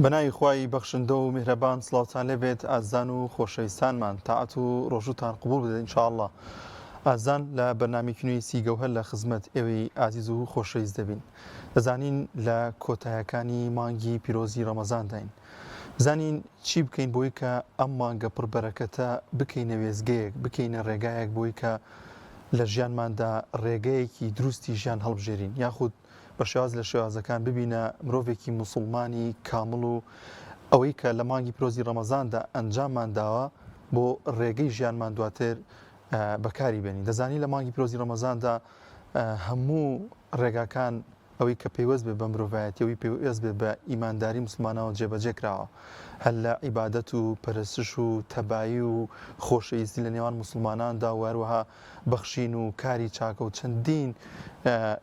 بەناوی خوای بەخشندە و میهرەبان سڵاوتان لێبێت ئازان و خۆشەویستانمان تاعەت و ڕۆژوتان قبول بدەین ئینشاءالله. ئازان لە بەرنامەی سیگەوهەر لە خزمەت ئێوەی ئازیز و خۆشەویست دەبین. دەزانین لە کۆتایەکانی مانگی پیرۆزی ڕەمەزانداین. بزانین چی بکەین بۆی کە ئەم مانگە پڕبەرەکەتە بکەینە وێزگەیەک، بکەینە ڕێگایەک بۆی کە لە ژیانماندا ڕێگەیەکی دروستی ژیان هەڵبژێرین، یاخود بە شێواز لە شێوازەکان ببینە مرۆڤێکی موسڵمانی کامڵ و ئەوەی کە لە مانگی پیرۆزی ڕەمەزاندا ئەنجاممان داوە بۆ ڕێگەی ژیانمان دواتر بەکاری بێنین. دەزانی لە مانگی پیرۆزی ڕەمەزاندا هەموو ڕێگاکان ئەوەی کە پێیوەست بێ بە مرۆڤایەتیەوەی پێوەست بێ بە ئیمانداری مسلمانەوە جێبەجێ کراوە، هەر لە عیبادەت و پەرستش و تەبایی و خۆشەویستی لە نێوان مسلماناندا و هەروەها بەخشین و کاری چاکە و چەندین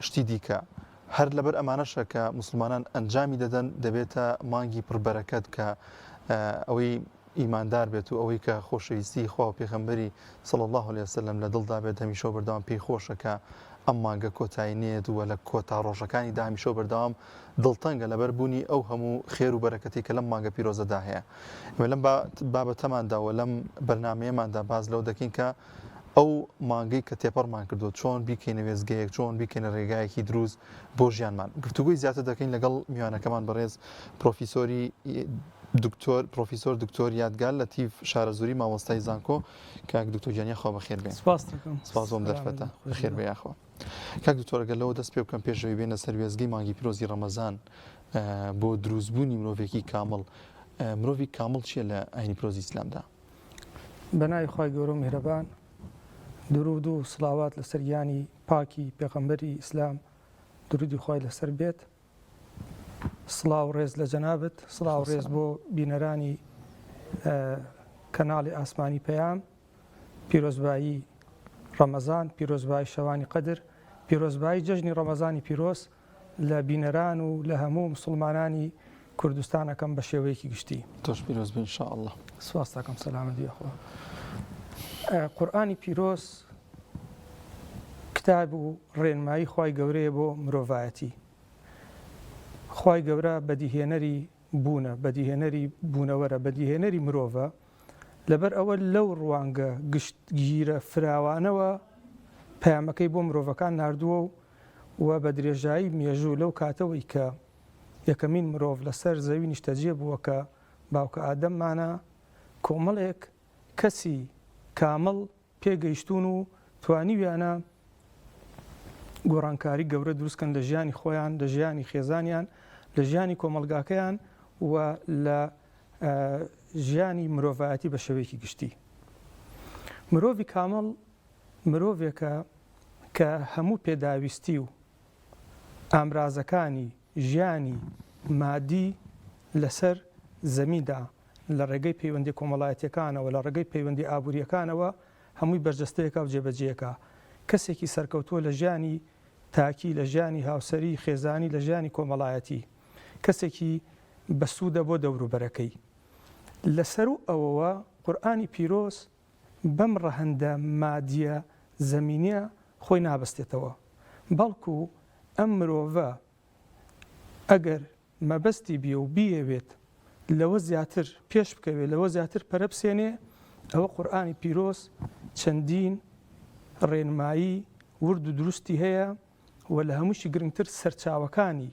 شتی دیکە. هەر لەبەر ئەمانەشە کە مسلمانان ئەنجامی دەدەن دەبێتە مانگی پڕبەرەکەت کە ئەوەی ئیماندار بێت و ئەوەی کە خۆشەویستی خوا و پێغەمبەری صلی الله علیه وسلم لە دڵدا بێت هەمیشە بەردەوام پێی خۆشەکە ئەم مانگە کۆتایی نێت و لە کۆتا ڕۆژەکانی دا هەمیشە بەردەوام دڵتەنگە لەبەر بوونی ئەو هەموو خێر و بەرەکەتی کە لەم مانگە پیرۆزەدا هەیە. لەم بابەتەماندا و لەم بەرنامەیەماندا باز لەو دەکەین کە ئەو مانگەی کە تێپەڕمان کردو چۆن بیکەینە وێزگەیەک، چۆن بیکەینە ڕێگایەکی دروست بۆ ژیانمان. گفتوگوی زیاتر دەکەین لەگەڵ میوانەکەمان بەڕێز پرۆفیسۆر دکتۆر یادگار لەتیف شارەزووری مامۆستای زانکۆ. کاک دکتۆر گیانیە خوا بەخێر بێن. سپاسۆم دەرفەتە بەخێر بێ یاخوا. کاک دکتۆر ئەگەر لەوە دەست پێ بکەم پێشەوەی بێنە سەر وێزگەی مانگی پیرۆزی ڕەمەزان بۆ دروستبوونی مرۆڤێکی کامڵ. مرۆڤی کامڵ چییە لە ئاینی پیرۆزی ئیسلامدا؟ بەناوی خوای گەورە و میهرەبان، درود و سڵاوات لەسەر گیانی پاکی پێغەمبەری ئیسلام، درودی خوای لەسەر بێت. سڵاو ڕێز لە جەنابەت، سڵاو ڕێز بۆ بینەرانی کەناڵی ئاسمانی پەیام. پیرۆزبایی ڕەمەزان، پیرۆزبایی شەوانی قەدر، پیرۆزبایی جەژنی ڕەمەزانی پیرۆز لە بینەران و لە هەموو مسلمانانی کوردستانەکەم بە شێوەیەکی گشتی. تۆش پیرۆز بن ئینشاءالله. سوپاس دەکەم. سەلامەتی ئەخوا. قورئانی پیرۆز کتاب و ڕێنمایی خوای گەورەیە بۆ مرۆڤایەتی. خوای گەورە بەدیهێنەری بوونە، بەدیهێنەری بوونەوەرە، بەدیهێنەری مرۆڤە. لەبەر ئەوە لەو ڕوانگە گشتگیرە فراوانەوە پەیامەکەی بۆ مرۆڤەکان ناردووە و بە درێژایی مێژوو لەو کاتەوەی کە یەکەمین مرۆڤ لەسەر زەوی نیشتەجێ بووە کە باوکە ئادەممانە، کۆمەڵێک کەسی کامڵ پێگەیشتون و توانیویانە گۆڕانکاری گەورە دروستکەن لە ژیانی خۆیان، لە ژیانی خێزانیان، لە ژیانی کۆمەلگاکەیان و لە ژیانی مرۆڤایەتی بە شێوەیەکی گشتی. مرۆڤی کامڵ مرۆڤێکە کە هەموو پێداویستی و ئامرازەکانی ژیانی مادی لەسەر زەمیدا لە ڕێگەی پەیوەندی کۆمەڵایەتیەکانەوە، لە ڕێگەی پەیوەندی ئابوووریەکانەوە هەمووی بەرجەستەیەکە و جێبەجێیەکە. کەسێکی سەرکەوتووە لە ژیانی تاکی، لە ژیانی هاوسەری خێزانی، لە ژیانی کۆمەڵایەتی، کەسێکی بەسوودە بۆ دەوروبەرەکەی. لەسەر و ئەوەوە قورئانی پیرۆز بەم ڕەهەندە مادیە زەمینیە خۆی نابەستێتەوە، بەڵکو ئەم مرۆڤە ئەگەر مەبەستی بیە و بیەوێت لەوە زیاتر پێش بکەوێت، لەوە زیاتر پەرە بسێنێ، ئەوە قورئانی پیرۆز چەندین ڕێنمایی ورد و دروستی هەیە و لە هەمووشی گرنگتر سەرچاوەکانی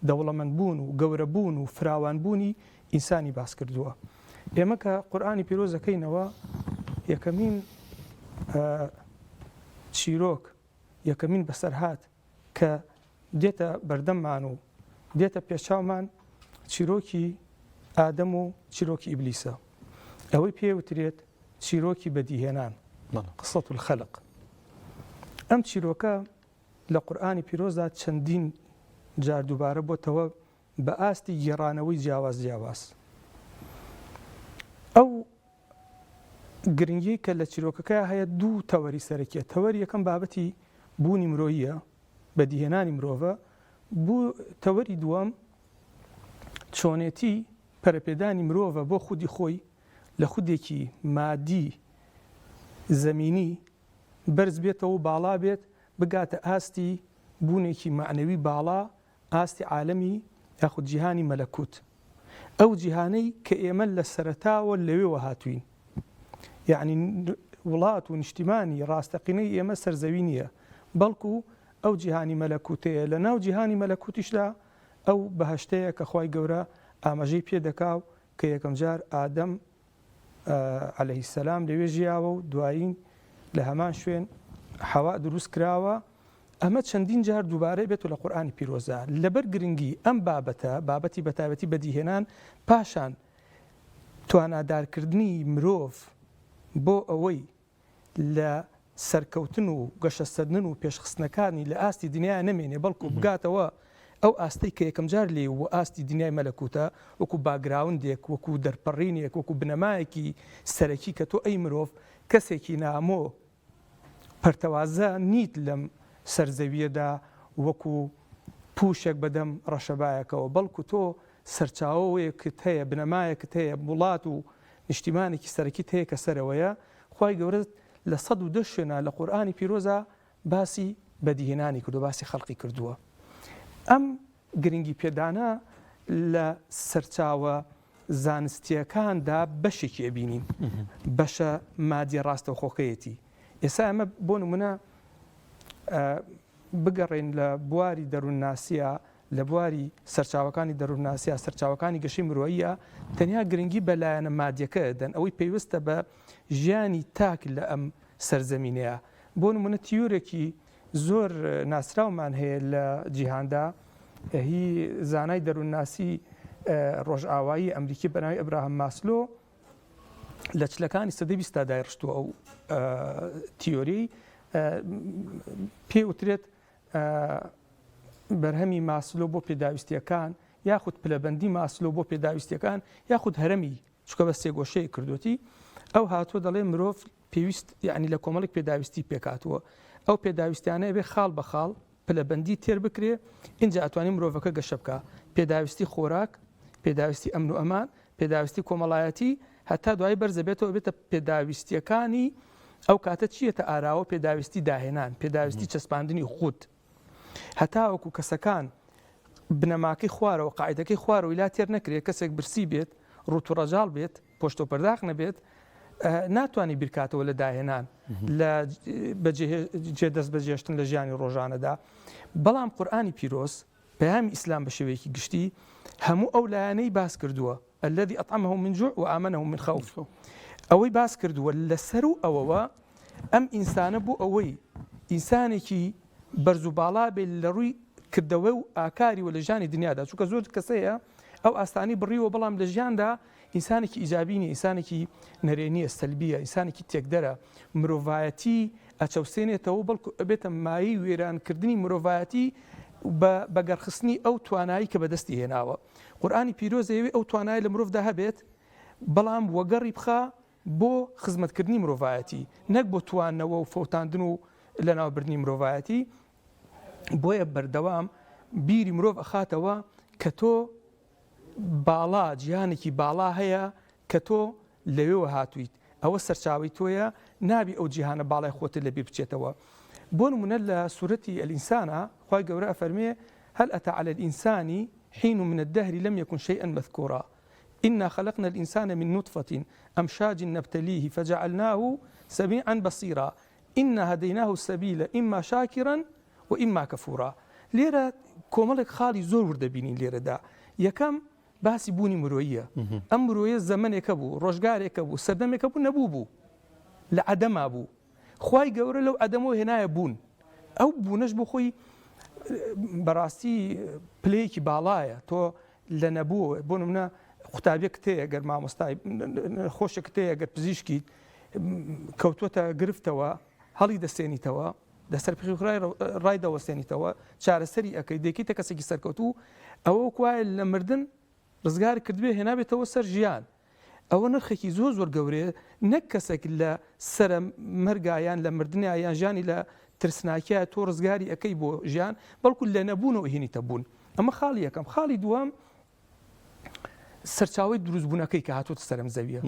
دەوڵەمەندبوون و گەورەبوون و فراوانبوونی ئینسانی باس کردووە. ئێمە کە قورئانی پیرۆز دەکەینەوە، یەکەمین چیرۆک، یەکەمین بەسەرهات کە دێتە بەردەممان و دێتە پێشچاومان چیرۆکی ئادەم و چیرۆکی ئیبلیسە. ئەوەی پێوترێت چیرۆکی بەدیهێنان، قسەت الخەلق. ئەم چیرۆکە لە قورئانی پیرۆزدا چەندین جار دووبارە بۆتەوە بە ئاستی گێڕانەوەی جیاواز. ئەو گرنگی کە لە چیرۆکەکە هەیە دوو تەوەری سەرەکیە. تەوەری یەکەم بابەتی بوونی مرۆییە، بەدیهێنانی مرۆڤە. تەوەری دووەم چۆنێتی پەرەپێدانی مرۆڤە بۆ خودی خۆی لە خودێکی مادی زەمینی بەرز بێتەوە و باڵا بێت، بگاتە ئاستی بوونێکی معنەوی باڵا، ئاستی عالەمی یاخود جیهانی مەلەکوت. ئەو جیهانەی کە ئێمە لە سەرەتاوە لەوێوە هاتوین، یعنی وڵات و نیشتیمانی ڕاستەقینەی ئێمە سەرزەوی نییە، بەڵکو ئەو جیهانی مەلەکوتەیە. لە ناو جیهانی مەلەکوتیشدا ئەو بەهەشتەیە کە خوای گەورە ئاماژەی پێ دەکاو کە یەکەم جار ئادەم عەلەیهی سەلام لەوێ ژیاوە و دوایین لە هەمان شوێن حەوا دروست کراوە. ئەمە چەندین جار دووبارەی بێت و لە قورئانی پیرۆزە. لەبەر گرنگی ئەم بابەتی بەتایبەتی بەدیهێنان پاشان توانادارکردنی مرۆڤ بۆ ئەوەی لە سەرکەوتن و گەشەسەردن و پێشخستنەکانی لە ئاستی دنیا نەمێنێ، بەڵکو بگاتەوە ئەو ئاستەی کە یەکەم جار لێ و ئاستی دنیای مەلەکوتە، وەکو باگراوندێک، وەکو دەرپەڕینێک، وەکو بنەمایەکی سەرەکی کە تۆ ئەی مرۆڤ کەسێکی نامۆ پەرتەوازە نیت لەم سەرزەویەدا وەکو پوشێک بەدەم ڕەشەبایەکەوە، بەڵکو تۆ سەرچاوەیەکت هەیە، بنەمایەکت هەیە، وڵات و نیشتیمانێکی سەرەکیت هەیە کە سەرەوەیە. خوای گەورە لە 110 شوێنە لە قورئانی پیرۆزە باسی بەدیهێنانی کردو، باسی خەڵقی کردووە. ئەم گرنگی پێدانە لە سەرچاوە زانستیەکاندا بەشێکی ئەبینین، بەشە مادی ڕاستەوخۆکەیەتی. ئێستا ئەمە بۆ نمونە بگەڕێن لە بواری دەروونناسیە، لە بواری سەرچاوەکانی دەروونناسیە، سەرچاوەکانی گەشەی مرۆییە، تەنیا گرنگی بەلایەنە مادیەکە دەن، ئەوەی پێویستە بە ژیانی تاک لە ئەم سەرزەمینەیە. بۆ نمونە تیۆرێکی زۆر ناسراومان هەیە لە جیهاندا، هی زانای دەروونناسی ڕۆژئاوایی ئەمریکی بەناوی ئەبراهام ماسلۆ لە چلەکانی سەدەی 20 دایڕشتووە ئەو تیۆری پێوترێت بەرهەمی ماسلۆ بۆ پێداویستیەکان، یاخود پلەبەندی ماسلۆ بۆ پێداویستیەکان، یاخود هەرەمی، چکە بە سێگۆشەیە کردوەتی. ئەو هاتووە دەڵێ مرۆڤ پێویست یعنی لە کۆمەڵێک پێداویستی پێکاتوە، ئەو پێداویستیانەیە بێ خاڵ بە خاڵ پلەبەندی تێر بکرێ، اینجا ئەتوانێت مرۆڤەکە گەشە بکە، پێداویستی خۆراک، پێداویستی ئەمن و ئەمان، پێداویستی کۆمەڵایەتی، هەتا دوای بەرزە بێتەوە بێتە پێداویستیەکانی ئەو کاتە چیەتە ئاراوە، پێداویستی داهێنان، پێداویستی چەسپاندنی خود، هەتا وەکو کەسەکان بنەماکەی خوارەوە، قاعیدەکەی خوارەوە لا تێر نەکرێت، کەسێک برسی بێت، ڕوت و ڕەجاڵ بێت، پۆشت و پەرداخ نەبێت، ناتوانانی بیرکاتەوە لە داهێنان لە جێدەست بەجێشتن لە ژیانی ڕۆژانەدا. بەڵام قورئانی پیرۆز پەیامی ئیسلام بە شێوەیەکی گشتی هەموو ئەو لایەنەی باس کردووە، الذي أطعمهم من جوع وآمنهم من خوف. ئەوەی باس کردووە لەسەر و ئەوەوە ئەم ئینسانە بوو ئەوەی ئینسانێکی بەرز و باڵا بێت لە ڕووی کردەوە و ئاکاریوە لە ژیانی دنیادا، چونکە زۆر کەسەیە ئەو ئاستانی بڕیوە، بەڵام لە ژیاندا ئینسانێکی ئیجابی نیە، ئینسانێکی نەرێنیە، سەلبیە، ئینسانێکی تێکدەرە، مرۆڤایەتی ئەچەوسێنێتەوە، بەڵکو ئەبێتە مایی وێرانکردنی مرۆڤایەتی بە گەڕخستنی ئەو توانایی کە بەدەستی هێناوە. قورئانی پیرۆز دەیەوێت ئەو توانای لە مرۆڤدا هەبێت، بەڵام وەگەڕی بخا بۆ خزمەتکردنی مرۆڤایەتی، نەک بۆ توانەوە و فەوتاندن و لەناوبردنی مرۆڤایەتی. بۆیە بەردەوام بیری مرۆڤ ئەخاتەوە کە تۆ باڵا، جیهانێکی باڵا هەیە کە تۆ لەوێوە هاتوویت، ئەوە سەرچاوی تۆیە، نابی ئەو جیهانە باڵای خۆتت لەبیر بچێتەوە. بۆ نمونە لە سورەتی ئەلئینسانە خوای گەورە ئەفەرمێ هل أتى على الإنسان حين من الدهر لم يكن شيئا مذكورا إنا خلقنا الإنسان من نطفة أمشاج نبتليه فجعلناه سميعا بصيرا إنا هديناه السبيل إما شاكرا وإما كفورا. لێرە کۆمەڵێک خاڵی زۆر وردەبینین لێرەدا. یەکەم باسی بوونی مرۆییە. ئەم مرۆیە زەمنێکە بوو، ڕۆژگارێکە بوو، سەردەمێکە بوو، نەبوو بوو، لە عەدەما بوو. خوای گەورە لەو ئەدەمەوە هێنایە بوون. ئەو بوونەش بۆ خۆی بەڕاستی پلەیەکی باڵایە. تۆ لە نەبووە، بۆ نمونە قوتابیەک تەیە، گەر مامۆستای خۆشێک تەیە، گەر پزیشکیت کەوتووەتە گرفتەوە، هەڵی دەستێنیتەوە، دەسەر پێی ڕای دەوەستێنیتەوە، چارەسەری ئەەکەی، دەکەیتە کەسێکی سەرکەوتوو، ئەوە وایە لە مردن ڕزگار کردبێ هێنابێتەوە سەر ژیان. ئەوە نرخێکی زۆر زۆر گەورەیە، نەک کەسێک لە سرە مەرگایان لە مردنیان ژیانی لە ترسناکیە تۆ ڕزگاری ئەەکەی بۆ ژیان، بەڵکو لە نەبوونەوە هێنیتە بوون. ئەمە خاڵی یەکەم. خاڵی دووەم سەرچاوی دروستبوونەکەی کە هاتووەتە سەرم زەویە،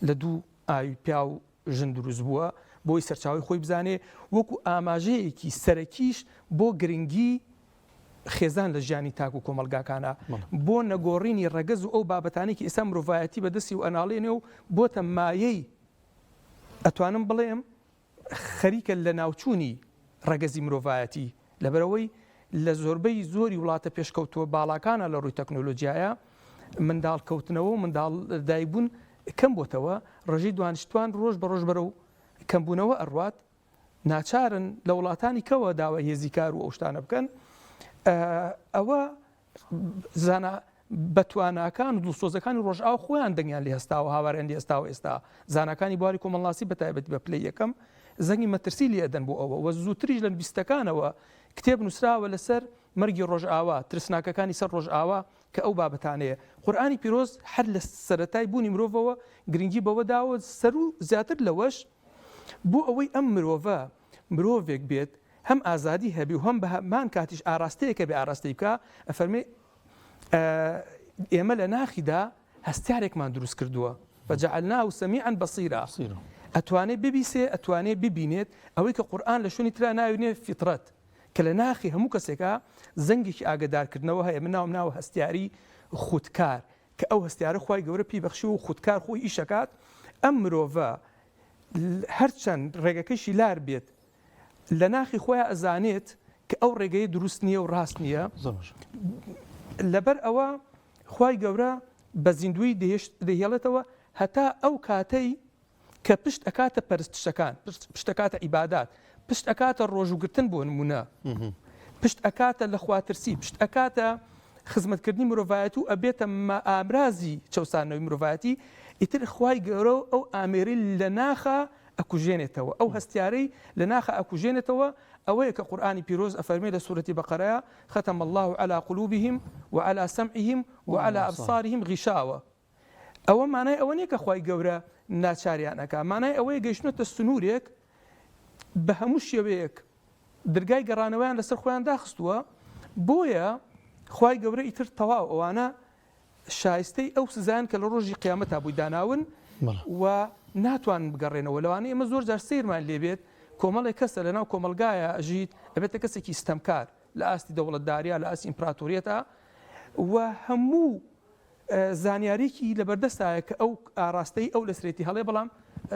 لە دوو ئاوی پیا و ژن دروست بووە بۆی سەرچاوی خۆی بزانێ، وەکو ئاماژەیەکی سەرەکیش بۆ گرنگی خێزان لە ژیانی تاک و کۆمەلگاکانە بۆ نەگۆڕینی ڕەگەز و ئەو بابەتانێکی ئێستا مرۆڤایەتی بەدەستی و ئەناڵێنێ و بۆتە مایەی ئەتوانم بڵێم خەریکە لە ناوچوونی ڕەگەزی مرۆڤایەتی لەبەرەوەی لە زۆربەی زۆری وڵاتە پێشکەوتووە باڵاکانە لە ڕووی تەکنۆلۆژیایە منداڵکەوتنەوە و منداڵ دایکبوون کەم بۆتەوە ڕژەی دوانشتوان ڕۆژ بە ڕۆژ بەرەو کەمبوونەوە ئەڕوات ناچارن لە وڵاتانی کەوە داوای هێزی کار و ئەو شتانە بکەن ئەوە زانە بەتواناکان و دڵسۆزەکانی ڕۆژئاو خۆیان دەنگیان لێ هەستاوە هاوارێن لێ هێستاوە ئێستا زانەکانی بواری کۆمەڵاسی بەتایبەتی بە پلەی یەکەم زەنگی مەترسی لێ دەن بۆ ئەوە وە زووتریش لە بیستەکانەوە کتێب نووسراوە لەسەر مەرگی ڕۆژئاوا ترسناکەکانی سەر ڕۆژئاوا کە ئەو بابەتانەیە قورئانی پیرۆز هەر لە سەرەتای بوونی مرۆڤەوە گرنگی بەوە داوە سەر و زیاتر لەوەش بۆ ئەوەی ئەم مرۆڤە مرۆڤێک بێت هەم ئازادی هەبی و هەم بەمان کاتیش ئاراستەیەکە بێ ئاراستەی بکە ئەفەرمێ ئێمە لە ناخیدا هەستارێکمان دروست کردووە فجعلناه سميعا بصيرا ئەتوانێت ببیسێ ئەتوانێت ببینێت ئەوەی کە قورئان لە شوێنی ترا ناوێنێ فیترەت کە لە ناخی هەموو کەسێکە زەنگێکی ئاگدارکردنەوە هەیە من ناوم هەستیاری خودکار کە ئەو هەستیارە خوای گەورە پێی بەخشی و خودکار خۆی ئیشەکات ئەم مرۆڤە هەرچەند ڕێگەکەشی لار بێت لە ناخی خۆیان ئەزانێت کە ئەو ڕێگەی دروست نییە و ڕاست نییە لەبەر ئەوە خوای گەورە بە زیندوی دەهێڵێتەوە هەتا ئەو کاتەی کە پشت ئەکاتە پەرستشەکان پشت ئەکاتە عیبادات پشت ئەکاتە ڕۆژوگرتن بۆ نمونە پشت ئەکاتە لە خواترسی پشت ئەکاتە خزمەتکردنی مرۆڤایەتی و ئەبێتە ئامرازی چەسانەوەی مرۆڤایەتی ئیتر خوای گەورە ئەو ئامێری لە ناخە ئەکوژێنێتەوە ئەو هەستیارەی لە ناخە ئەکوژێنێتەوە ئەوەیە کە قورئانی پیرۆز ئەفەرمێ لە سوورەتی بەقەرەیە ختم الله على قلوبهم وعلى سمعهم وعلى أبصارهم غشاوة ئەوە مانای ئەوە نییە کە خوای گەورە ناچاریانەکە مانای ئەوەیە گەیشتنەتە سنوورێک بە هەموو شێوەیەک دەرگای گەڕانەوەیان لەسەر خۆیان داخستووە بۆیە خوای گەورە ئیتر تەواو ئەوانە شایستەی ئەو سزایان کە لە ڕۆژی قیامەتا بووی داناون و ناتوان بگەڕێنەوە لەوانەیە ئێمە زۆر جار سیرمان لێبێت کۆمەڵێک کەسە لەناو کۆمەلگایە ئەژیت ئەبێتە کەسێکی ستەمکار لە ئاستی دەوڵەتداریە لە ئاستی ئیمپراتۆریەتە و هەموو زانیاریکی لەبەردەستایە کە ئەو ئاراستەی ئەو لەسرێتی هەڵێ بەڵام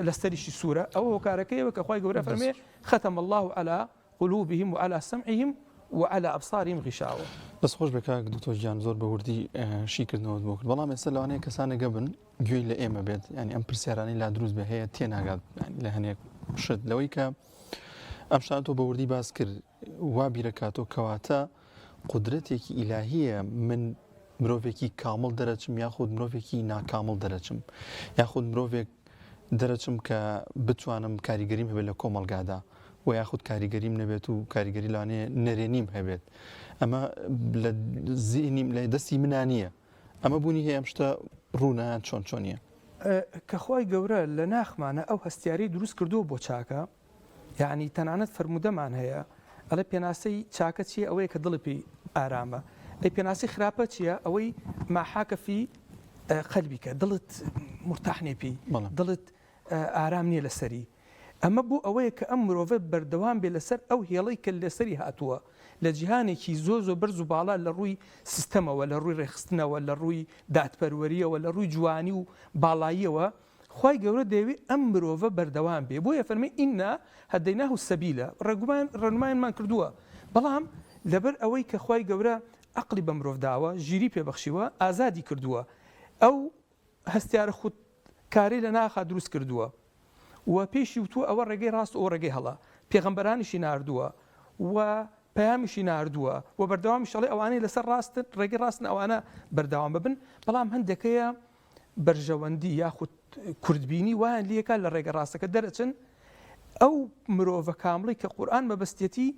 لەسەریشی سوورە ئەوە هۆکارەکەیەوە کە خوای گەورە فەرمێ ختم الله على قلوبهم وعلى سمعهم وعلى أبصارهم غشاوة. بس خوش بکاک دکتۆر گیان زۆر بە وردی شیکردنەوە بۆ کرد بەڵام ئێستا لەوانەیە کەسانێکە بن گوێی لە ئێمە بێت ینی ئەم پرسیارانی لا دروست بە هەیە تێناگات لە هەنێک شت لەوەی کە ئەم شتان تۆ بە وردی باس کرد وا بیرەکاتەوە کەواتە قودرەتێکی ئیلاهیە من مرۆڤێکی کامڵ دەرەچم یاخود مرۆڤێکی ناکامڵ دەرەچم یاخود مرۆڤێک دەرەچم کە بتوانم کاریگەریم هەبێت لە کۆمەلگادا و یاخود کاریگەریم نەبێت و کاریگەری لەوانەیە نەرێنیم هەبێت ئەمە لە زیینیم لە دەستی منان نییە ئەمە بوونی هەیە ئەم شتە ڕوونیان چۆن نییە کە خوای گەورە لە ناخمانە ئەو هەستیاری دروست کردووە بۆ چاکە یعنی تەنانەت فرمودەمان هەیە ئەڵێ پێناسەی چاکە چیە ئەوەیە کە دڵی پێی ئارامە ئەی پێناسی خراپە چییە ئەوەی ماحاکە فی قەلبیکە دڵت مرتاح نیە پێی دڵت ئارام نییە لەسەری ئەمە بوو ئەوەیە کە ئەم مرۆڤە بەردەوام بێ لەسەر ئەو هێڵەی کە لەسەری هاتووە لە جیهانێکی زۆ بەرز و باڵا لە ڕووی سیستەمەوە لە ڕووی ڕێخستنەوە لە ڕووی دادپەروەریەوە لە ڕووی جوانی و باڵاییەوە خوای گەورە دەیەوێت ئەم مرۆڤە بەردەوام بێ بۆیە فەرمێ ئیننا هەدەیناه السەبیلە ڕێنمایانمان کردووە بەڵام لەبەر ئەوەی کە خوای گەورە عەقلی بە مرۆڤ داوە ژیری پێبەخشیوە ئازادی کردووە ئەو هەستیارە خودکاری لە ناخا دروست کردووە و پێشی وتووە ئەوە ڕێگەی ڕاست ئەو ڕێگەی هەڵە پێغەمبەرانیشی ناردووە و پەیامیشی ناردووە و بەردەوامی شەڵێ ئەوانەی لەسەر ڕاستن ڕێگەی ڕاستن ئەوانە بەردەوام ببن بەڵام هەندێکەیە بەرژەوەندی یاخود کوردبینی وایان لێکا لە ڕێگە ڕاستەکە دەرەچن ئەو مرۆڤە کامڵی کە قورئان مەبەستێتی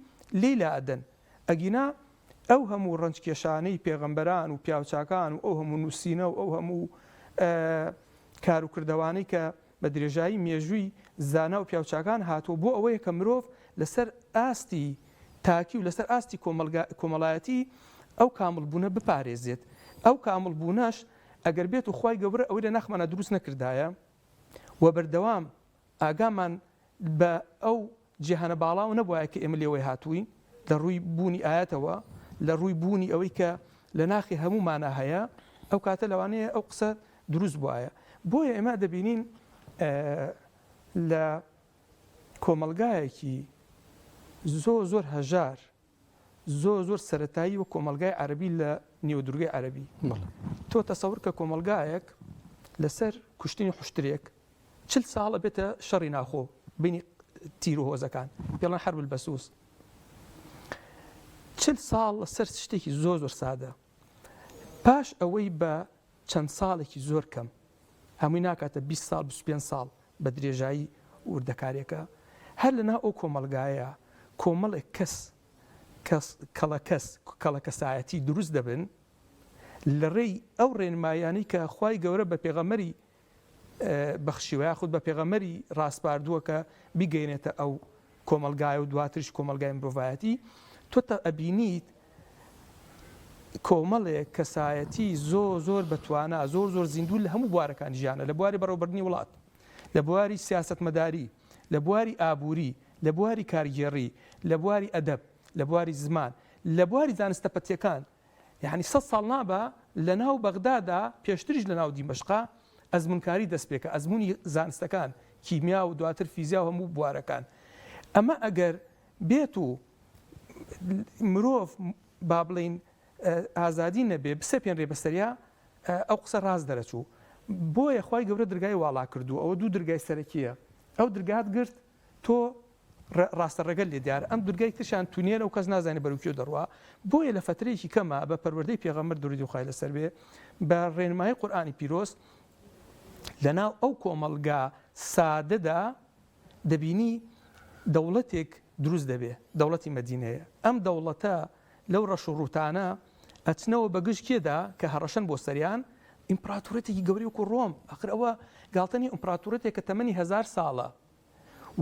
لێلا ئەدەن ئەگینا ئەو هەموو ڕەنجکێشانەی پێغەمبەران و پیاوچاکان و ئەو هەموو نووسینە و ئەو هەموو کار و کردەوانەی کە بە درێژایی مێژووی زانە و پیاوچاکان هاتووە بۆ ئەوەیە کە مرۆڤ لەسەر ئاستی تاکی و لەسەر ئاستی کۆمەڵایەتی ئەو کامڵبوونە بپارێزێت ئەو کامڵبوونەش ئەگەر بێت و خوای گەورە ئەوەی لە ناخمانە دروست نەکردایە و بەردەوام ئاگامان بە ئەو جیهانە باڵاو نەبووایە کە ئێمە لێوەی هاتووین لە ڕووی بوونی ئاەتەوە لە ڕووی بوونی ئەوەی کە لە ناخی هەمومانە هەیە ئەو کاتە لەوانەیە ئەو قسە دروست بواە. بۆیە ئێمە دەبینین لە کۆمەلگایەکی زۆر هەژار زۆر سەرەتایی و کۆمەلگای عەربی لە نێودورگەی عەربی تۆ تەسەور کە کۆمەلگایەک لەسەر کوشتنی حوشترێک 40 ساڵە بێتە شەڕی ناخۆ بینی تیر و هۆزەکان پێڵەن حەرب البەسوس 40 ساڵ لەسەر شتێکی زۆر سادە پاش ئەوەی بە چەند ساڵێکی زۆر کەم هەمووی ناکاتە 20 ساڵ 25 ساڵ بە درێژایی وردەکارێکە هەر لەنا ئەو کۆمەلگایە کۆمەڵێک کەڵە کەسایەتی دروست دەبن لە ڕێی ئەو ڕێنمایانی کە خوای گەورە بە پێغەمەری بەخشیوە خود بە پێغەمەری ڕاستپاردووە کە بیگەینێتە ئەو کۆمەلگای و دواتریش کۆمەلگای مرۆڤایەتی تۆ ئەبینیت کۆمەڵێک کەسایەتی زۆر بەتوانە زۆر زیندوو لە هەموو بوارەکانی ژیانە لە بواری بەڕێوەبردننی وڵات لە بواری سیاسەتمەداری لە بواری ئابووری لە بواری کارگێڕی لە بواری ئەدەب لە بواری زمان لە بواری زانستە پەتیەکان یعنی 100 ساڵ نابە لە ناو بەغدادا پێشتریش لە ناو دیمەشقا ئەزمونکاری دەست پێکە ئەزمموی زانستەکان کیمیا و دواتر فیزیا و هەموو بوارەکان ئەمە ئەگەر بێت و مرۆڤ با بڵین ئازادی نەبێ بسەپێنرێ بەسەریا ئەو قسە ڕاست دەرەچوو بۆیە خوای گەورە دەرگای واڵا کردو ئەوە دوو دەرگای سەرەکیە ئەو دەرگات گرت تۆ ڕاستە ڕەگەل لێ دیارە ئەم دورگای ترشان تونێنە و کەس نازانێ بەروکێ دەڕوا بۆیە لە فترەیەکی کەمە بە پەروەردەی پێغەمبەر درودی و خوای لەسەر بێ بە ڕێنمایی قورئانی پیرۆز لەناو ئەو کۆمەلگا سادەدا دەبینی دەوڵەتێک دروست دەبێ دەوڵەتی مەدینەیە ئەم دەوڵەتە لەو ڕەش و ڕوتانە ئەچنەوە بەگشت کێدا کە هەڕەشەن بۆ سەریان ئیمپراتورەتێکی گەوری وەکو ڕۆم ئەخر ئەوە گاڵتەنی ئیمپراتورەتێک کە تەمەنی 1000 ساڵە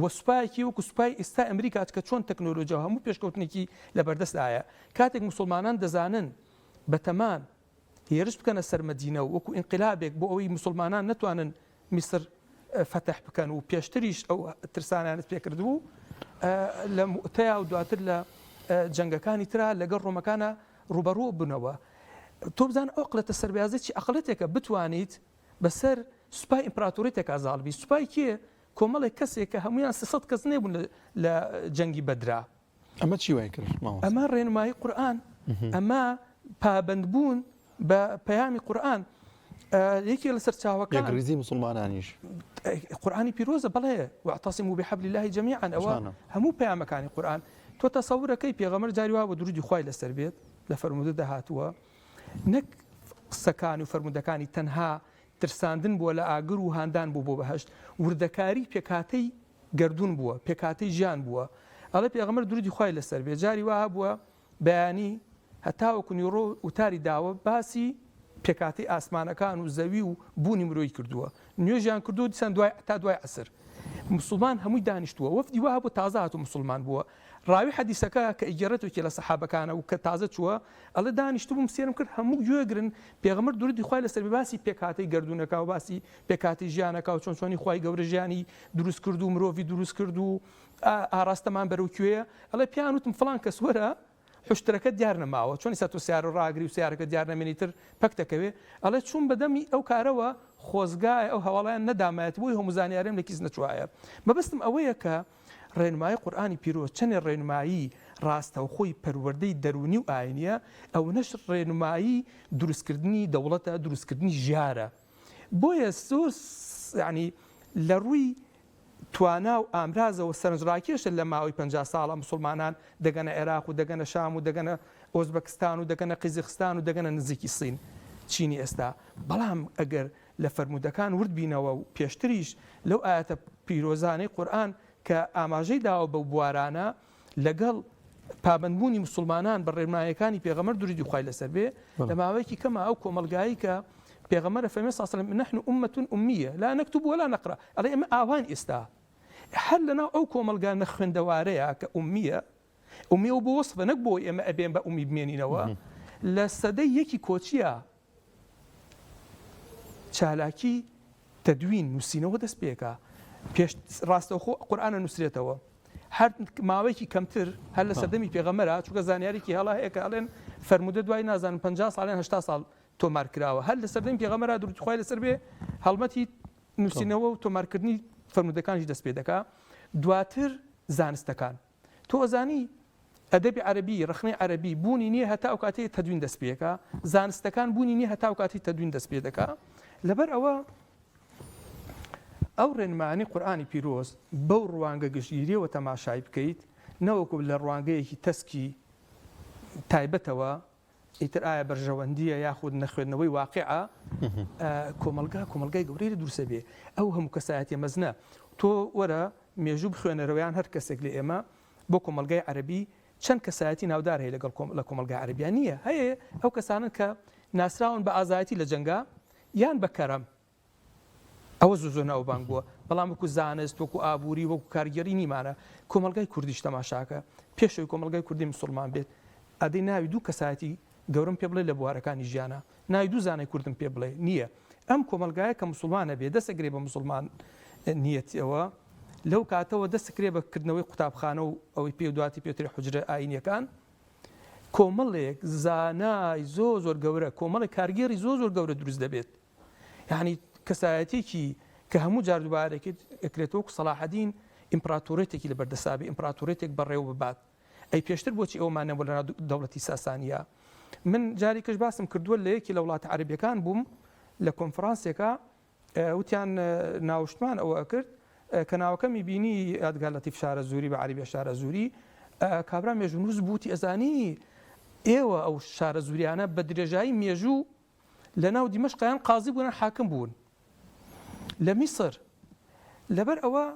وە سوپایەکی وەکو سوپای ئێستا ئەمریکات کە چۆن تەکنۆلۆژیا هەموو پێشکەوتنێکی لە بەردەستدایە کاتێک موسڵمانان دەزانن بە تەمان هێرش بکەنە سەر مەدینە و وەکو ئینقلابێک بۆ ئەوەی موسڵمانان نەتوانن میسر فتح بکەن و پێشتریش ئەو ترسانیانت پێکردبوو لە مؤتەیا و دواتر لە جەنگەکانی ترا لەگەڵ ڕۆمەکانە ڕوبەڕوو بنەوە تۆ بزان ئەو قڵەتە سەربازێکی عەقڵەتێکە بتوانیت بەسەر سوپای ئیمپراتۆریەتێک ئازاڵبی سوپای کێ کۆمەڵێک کەسێک کە هەمویان 300 کەس نێبوون لە جەنگی بەدرا ئەمە چی وای کرد ئەمە ڕێنمایی قورئان ئەمە پابندبوون بە پەیامی قورئان یەکێک لە سەرچاوەکان یەکریزی موسڵمانانیش قورئانی پیرۆزە بەڵێ واعتصموا بحبل الله جميعا ئەوە هەموو پەیامەکانی قورئان تۆ تەسەورەکەی پێغەمبەر جاری وا بە درودی خوای لەسەر بێت لە فەرموودە داهاتووە نەک قسەکان و فەرموودەکانی تەنها ترساندن بووە لە ئاگر و هاندان بوو بۆ بەهەشت وردەکاری پێکاتەی گردون بووە پێکاتەی ژیان بووە ئەڵێ پێغەمبەر درودی خوای لەسەر بێت جاری وا بووە بەیانی هەتاوەکو نیڕۆ وتاری داوە باسی پێکاتەی ئاسمانەکان و زەوی و بوونی مرۆی کردووە نوێژیان کردو دیسان تا دوای عەسر مسلمان هەمووی دانیشتووە وەفدی وا بوو تازە هاتوو مسلمان بووە ڕاوی حەدیسەکە کە ئیگەڕێتێکی لە سەحابەکانە و کە تازە چووە ئەڵێ دانیشتبووم سێرم کرد هەموو گوێگرن پێغەمبەر درودی خوای لەسەر بێ باسی پێکاتەی گردونەکە و باسی پێکاتی ژیانەکە و چۆن چۆنی خوای گەورە ژیانی دروست کرد و مرۆڤی دروست کرد و ئاراستەمان بەرەو کوێیە ئەڵێ پیان وتم فڵان کەس وەرە حشتەکە دیار نەماوە چۆنی سەر تۆ سیارە ڕاگری و سیارەکە دیار نەمێنی تر پەک دەکەوێ ئەڵێ چوون بەدەمی ئەو کارەوە خۆزگای ئەو هەواڵیان نەدامایەت بۆی هەموو زانیاریم لە کیس نەچوایە مەبەستم ئەوەیە کە ڕێنمایی قورئانی پیرۆز چەندێ ڕێنمایی ڕاستە و خۆی پەروەردەی دەرونی و ئاینیە ئەو نەش ڕێنمایی دروستکردنی دەوڵەتە دروستکردنی ژیارە بۆیە زۆر ینی لە ڕووی توانا و ئامرازەوە سەرنجڕاکێشە لە ماوەی 50 ساڵە مسلمانان دەگەنە عێراق و دەگەنە شام و دەگەنە ئۆزبەکستان و دەگەنە قیزیخستان و دەگەنە نزیکی سین چینی ئێستا بەڵام ئەگەر لە فەرموودەکان ورد بینەوە و پێشتریش لەو ئاەتە پیرۆزانەی قورئان کە ئاماژەی داوە بەو بوارانە لەگەڵ پابندبوونی مسلمانان بە ڕێنماییەکانی پێغەمبەر درودی خوای لەسەر بێ لە ماوەیەکی کەمە ئەو کۆمەلگایی کە پێغەمبەر فەرمێ صلی الله علیه و سلم نحن أمة أمية لا نكتب ولا نقرأ ئەڵێ ئێمە ئاوان ئێستا هەر لەناو ئەو کۆمەلگا نەخوێندەوارەیە کە ئومیە و بۆ وەسفە نەک بۆ ئێمە ئەبێن بە ئومی بمێنینەوە لە سەدەی یەکی کۆچیە چالاکی تەدوین نووسینەوە دەست پێکە پێش ڕاستەوخۆ قورئانە نووسرێتەوە هەر ماوەیەکی کەمتر هەر لە سەردەمی پێغەمبەرە چونکە زانیاریکی هەڵا هەیە کە ئەڵێن فەرموودە دوای نازانم 50 ساڵیان 80 ساڵ تۆمار کراوە هەر لە سەردەمی پێغەمبەرە درودی خوای لەسەر بێ هەڵمەتی نووسینەوە و تۆمارکردنی فەرموودەکانیش دەست پێ دەکا. دواتر زانستەکان تۆ ئەزانی ئەدەبی عەربی ڕخنەی عەربی بوونی نییە هەتا ئەو کاتەی تەدوین دەست پێکا، زانستەکان بوونی نییە هەتا ئەو کاتی تەدوین دەست پێ دەکا. لەبەر ئەوە ئەو ڕێنمانی قورئانی پیرۆز بەو ڕوانگە گشتگیریەوە تەماشای بکەیت نەوەکو لە ڕوانگەیەکی تەسکی تایبەتەوە ئیتر ئایا بەرژەوەندیە یاخود نەخوێندنەوەی واقعە کۆمەلگای گەورەی لە دوورسە بێ ئەو هەموو کەسایەتی مەزنە تۆ وەرە مێژوو بخوێنەرەوەیان هەر کەسێک لە ئێمە بۆ کۆمەلگای عەربی چەند کەسایەتی ناودار هەیە لە کۆمەلگای عەربیان نییە هەیە ئەو کەسانن کە ناسراون بە ئازایەتی لە جەنگا یان بە کەرەم ئەوە زۆر ناوبانگ بووە بەڵام وەکو زانست وەکو ئابووری وەکو کارگەری نیمانە کۆمەلگای کوردیش تەماشاکە پێشەوەی کۆمەلگای کوردی مسلمان بێت ئەدەی ناوی دوو کەسایەتی گەورم پێ بڵێ لە بوارەکانی ژیانە ناوی دوو زانای کوردم پێ بڵێ نییە ئەم کۆمەلگایە کە مسلمانە بێ دەسەگرێ بە مسلمان نیەتەوە لەو کاتەوە دەسەکرێ بەکردنەوەی قوتابخانە و ئەوەی پێ دواتی پێتری حوجرە ئاینیەکان کۆمەڵێک زانای زۆر گەورە کۆمەڵی کارگێری زۆر گەورە دروست دەبێت یعنی کەسایەتێکی کە هەموو جار دووبارێکی ئەکرێتەوە و سەلاحەدین ئیمپراتۆرێتێکی لە بەردەسابی ئیمپراتۆرێتێک بەڕێوە ببات ئەی پێشتر بۆچی ئەومانە بۆ لە دەوڵەتی ساسانیە من جاری کەش باسم کردووە لە یەکی لە وڵاتە عەرەبیەکان بووم لە کۆنفرانسێکە وتیان ناوشتمان ئەوە کرد کە ناوەکەمی بینی یادگار لەتیف شارەزووری بە عەربیە شارەزووری کابرا مێژوونووس بووتی ئەزانی ئێوە ئەو شارەزووریانە بە درێژایی مێژوو لە ناو دیمەشقیان قازی بوون حاکم بوون لە میسر لەبەر ئەوە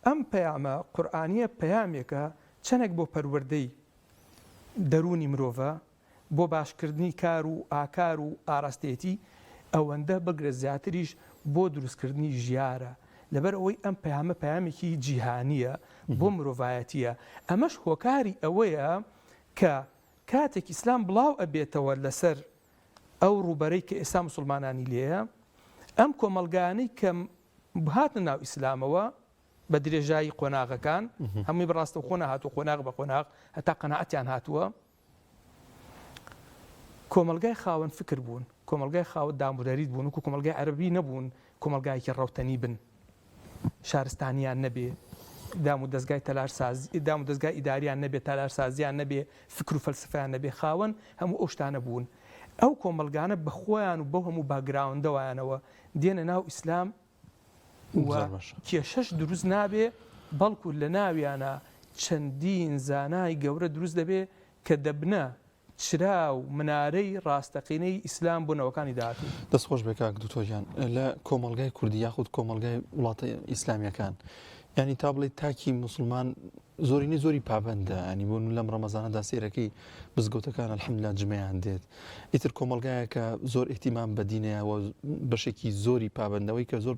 ئەم پەیامە قورئانیە پەیامێکە چەندێک بۆ پەروەردەی دەرونی مرۆڤە بۆ باشکردنی کار و ئاکار و ئاراستێتی ئەوەندە بگرە زیاتریش بۆ دروستکردنی ژیارە لەبەر ئەوەی ئەم پەیامە پەیامێکی جیهانیە بۆ مرۆڤایەتیە ئەمەش هۆکاری ئەوەیە کە کاتێک ئیسلام بڵاو ئەبێتەوە لەسەر ئەو ڕوبەرەی کە ئێستا مسلمانانی لێیە ئەم کۆمەلگانەی کە بهاتنە ناو ئیسلامەوە بە درێژایی قۆناغەکان هەمووی بەڕاستە خۆنا هاتووە قۆناغ بە قۆناغ هەتا قەناعەتیان هاتووە کۆمەلگای خاوەن فکر بوون کۆمەلگای خاوەن دامبولەریت بوون وکو کۆمەلگای عەرەبی نەبوون کۆمەلگایەکی ڕەوتەنی بن شارستانیان نەبێ دام و دەستگای تەلارسازی دام و دەستگای ئیداریان نەبێ تەلارسازیان نەبێ فکر و فەلسفەیان نەبێ خاوەن هەموو ئەو شتانە بوون ئەو کۆمەلگانە بە خۆیان و بەو هەموو باگراوندەوەیانەوە دێنە ناو ئیسلام و کێشەش دروست نابێ بەڵکو لە ناویانە چەندین زانای گەورە دروست دەبێ کە دەبنە چرا و منارەی ڕاستەقینەی ئیسلام بوونەوەکانی داهاتوو. دەستخۆش بێ کاک دوتۆیان لە کۆمەلگای کوردی یاخود کۆمەلگای وڵاتە ئیسلامیەکان ینی تا بڵێ تاکی مسلمان زۆرینەی زۆری پابندە ینی بۆ لەم ڕەمەزانەدا سێرەکەی بزگەوتەکان الحەمدولیلا جمعیان دێت ئیتر کۆمەلگایەکە زۆر ئیحتیمام بەدینەیەوە بەشێکی زۆری پابندەوەی کە زۆر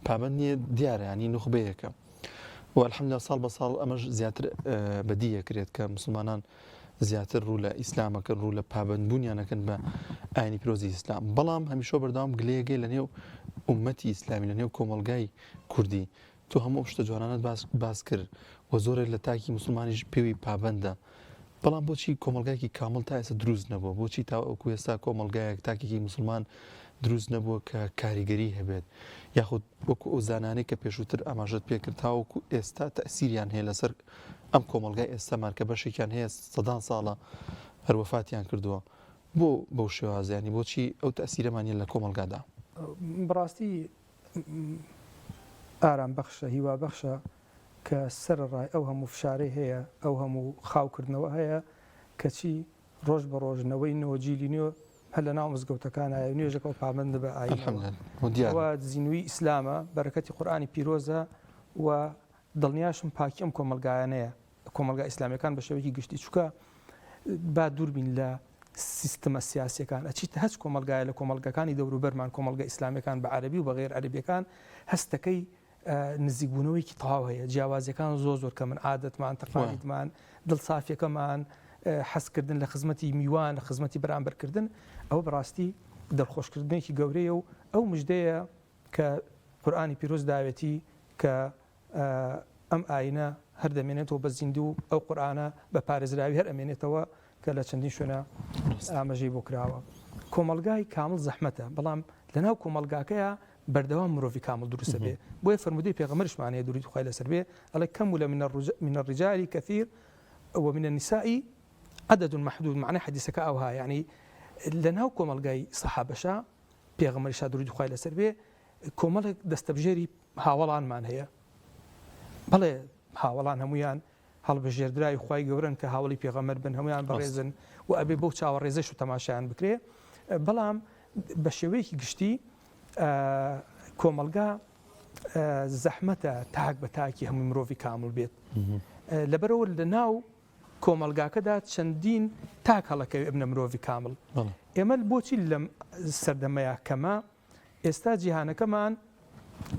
پابند نییە دیارە ینی نوخبەیەکە و الحەمدولیلا ساڵ بە ساڵ ئەمەش زیاتر بەدیەکرێت کە مسلمانان زیاتر ڕوو لە ئیسلامەکە ڕوو لە پابندبوونیانەکەن بە ئاینی پیرۆزی ئیسلام بەڵام هەمیشە بەردەوام گلەیەگەی لە نێو ئومەتی ئیسلامی لە نێو کۆمەلگای کوردی تۆ هەموو شتە جوانانت باس کرد و زۆرێک لە تاکی مسلمانیش پێوی پابندە بەڵام بۆچی کۆمەلگایەکی کامل تا ئێستا دروست نەبووە بۆچی تا ئەوکو ئێستا کۆمەلگایەک تاکێکی مسلمان دروست نەبووە کە کاریگەری هەبێت یاخود وەکو ئەو زانانەی کە پێشووتر ئاماژەت پێکرد تاوەکو ئێستا تەسیریان هەیە لەسەر ئەم کۆمەلگای ئێستامان کە بەشێکیان هەیە سەدان ساڵە هەروەفاتیان کردووە بۆ بەو شێوازیانی بۆچی ئەو تەسیرەمانیە لە کۆمەلگادا بەڕاستی ئارام بەخشە هیوا بەخشە کە سەرڕای ئەو هەموو فشارەی هەیە ئەو هەموو خاوکردنەوە هەیە کەچی ڕۆژ بە ڕۆژنەوەی نەوەجیلی نوێ هەر لە ناو مزگەوتەکان ئایا نوێژەکە پابند بە ئاینەوە زینوی ئیسلامە بەرەکەتی قورئانی پیرۆزە و دڵنیاشم پاکی ئەم کۆمەلگایانەیە کۆمەلگا ئیسلامیەکان بە شێوەیەکی گشتی چووکە با دووربین لە سیستەمە سیاسیەکان ئەچیت هەچ کۆمەلگایە لە کۆمەلگەکانی دەوروبەرمان کۆمەلگا ئیسلامیەکان بە عەرەبی و بە غێر عەرەبیەکان هەستەکەی نزیکبوونەوەیکی تەواو هەیە جیاوازیەکان زۆر کە من عادەتمان تەقالیدمان دڵسافیەکەمان حەزکردن لە خزمەتی میوان لە خزمەتی بەرامبەرکردن ئەوە بەڕاستی دڵخۆشکردنێکی گەورەیە و ئەو مژدەیە کە قورئانی پیرۆز داوێتی کە ئەم ئاینە هەردەمێنێتەوە بە زیندوو ئەو قورآانە بە پارێزراوی هەر ئەمێنێتەوە کە لە چەندین شوێنە ئاماژەی بۆ کراوە. کۆمەلگای کامل زەحمەتە، بەڵام لەناو کۆمەلگاکەیە بەردەوام مرۆڤی کامل دروستە بێ. بۆیە فەرمودەی پێغەمبەرشمانەیە دووری خوای لەسەر بێ، ئەڵێ کەم لە من الرجال كثير ومن النساء عدد محدود. معنى حديثك أوها يعني لەناو کۆمەلگای سەحابەشە پێغەمبەریشا دووری خوای لەسەر بێ کۆمەڵێک دەستەبژێری هاوڵانمان هەیە. بەڵێ هاوڵان هەمویان هەڵبژێردراوی خوای گەورن کە هاوڵی پێغەمبەر بن، هەمویان بەڕێزن و ئەبێ بەو چاوەڕێزەش و تەماشایان بکرێ. بەڵام بە شێوەیەکی گشتی کۆمەلگا زەحمەتە تاک بە تاکی هەمووی مرۆڤی کامل بێت. لەبەرەوە لە ناو کۆمەلگاکەدا چەندین تاک هەڵەکەوێ بنە مرۆڤی کامل. ئێمە بۆچی لەم سەردەمەیە کەمە ئێستا جیهانەکەمان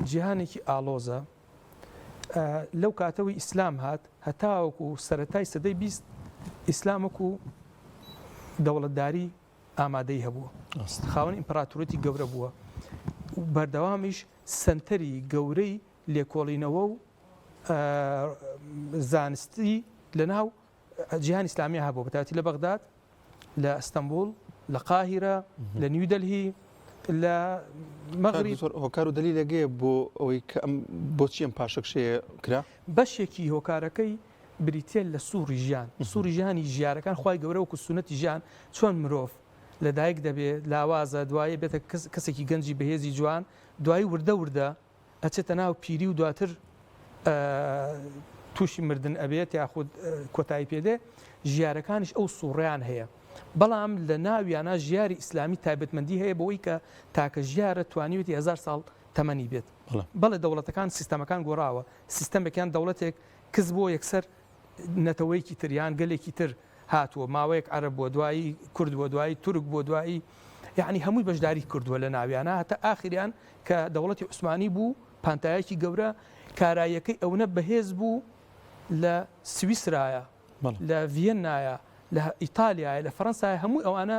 جیهانێکی ئالۆزە. لەو کاتەوەی ئیسلام هات هەتاوەکو سەرەتای سەدەی 20 ئیسلامەکو دەوڵەتداری ئامادەی هەبووە، خاوەن ئیمپراتۆرەتی گەورە بووە، بەردەوامیش سنتەری گەورەی لێکۆڵینەوە و زانستی لەناو جیهانی ئیسلامی هەبوو، بەتایبەتی لە بەغداد، لە ئەستەمبول، لە قاهیرە، لە نیودەلهی، لە مەغریب. هۆکار و دلیلەگەیە بۆ ئەوەی بۆچی ئەم پاشەکشەیە کرا؟ بەشێکی هۆکارەکەی بریتێ لە سووری ژیان، سووری ژیانی ژیارەکان خوای گەورە وەکو سونەتی ژیان چۆن مرۆڤ لەدایک دەبێت لاوازە، دوایە بێتە کەسێکی گەنجی بەهێزی جوان، دوایی وردە وردە ئەچێتە ناو پیری و دواتر تووشی مردن ئەبێت یاخود کۆتایی پێدێ. ژیارەکانیش ئەو سوڕیان هەیە، بەڵام لە ناویانە ژیاری ئیسلامی تایبەتمەندی هەیە بەوەی کە تاکە ژیارە توانیوێتی 1000 ساڵ تەمەنی بێت. بەڵێ دەوڵەتەکان سیستەمەکان گۆڕاوە، سیستەمێکیان دەوڵەتێک کەس بۆ یەکسەر نەتەوەیەکی تریان گەلێکی تر هاتووە، ماوەیەک عەرەب بۆ دوایی کورد بۆ دوایی تورک بۆ دوایی، یعنی هەمووی بەشداری کردووە لە ناویانە، هەتا ئاخریان کە دەوڵەتی عوسمانی بوو پانتایەکی گەورە کارایەکەی ئەوەنە بەهێز بوو لە سویسرایە، لە ڤیەنایە، لە ئیتالیایە، لە فەڕەنسایە، هەموو ئەوانە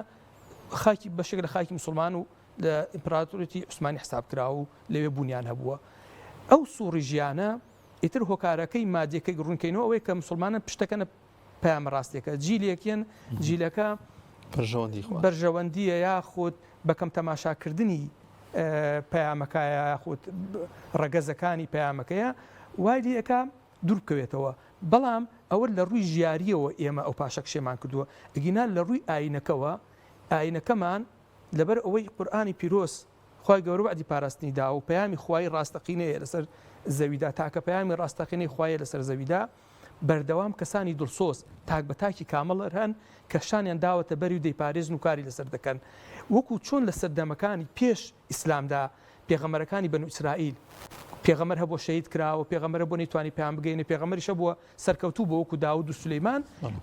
خاکی بەشێک لە خاکی مسلمان و لە ئیمپراتۆرەتی عوسمانی حساب کراوە و لەوێ بوونیان هەبووە. ئەو سووڕی ژیانە ئیتر هۆکارەکەی مادیەکەی ڕوونکەینەوە ئەوەی کە مسلمانە پشتەکەنە پەیامە ڕاستیەکە، جیلێکیان جیلەکە بەرژەوەندیە یاخود بەکەم تەماشاکردنی پەیامەکەیە یاخود ڕەگەزەکانی پەیامەکەیە وای لێەکە دوور بکەوێتەوە. بەڵام ئەوە لە ڕووی ژیاریەوە ئێمە ئەو پاشەکشێمان کردووە، ئەگینا لە ڕووی ئاینەکەوە ئاینەکەمان لەبەر ئەوەی قورئانی پیرۆز خوای گەورە وعدی پاراستنی دا و پەیامی خوای ڕاستەقینەیە لەسەر زەویدا، تاکە پەیامی ڕاستەقینەی خوایە لەسەر زەویدا، بەردەوام کەسانی دڵسۆز تاک بە تاکی کامەڵ هەن کە شانیان داوەتە بەری و دەیپارێزن و کاری لەسەر دەکەن، وەکو چۆن لە سەردەمەکانی پێش ئیسلامدا پێغەمبەرەکانی بەنو ئیسرائیل پێغەمبەر هەبووە شەهید کراوە، پێغەمبەر بۆ نەیتوانی پێیان بگەینێ، پێغەمبەریش هەبووە سەرکەوتوو بە وەکو داود و سولەیمان.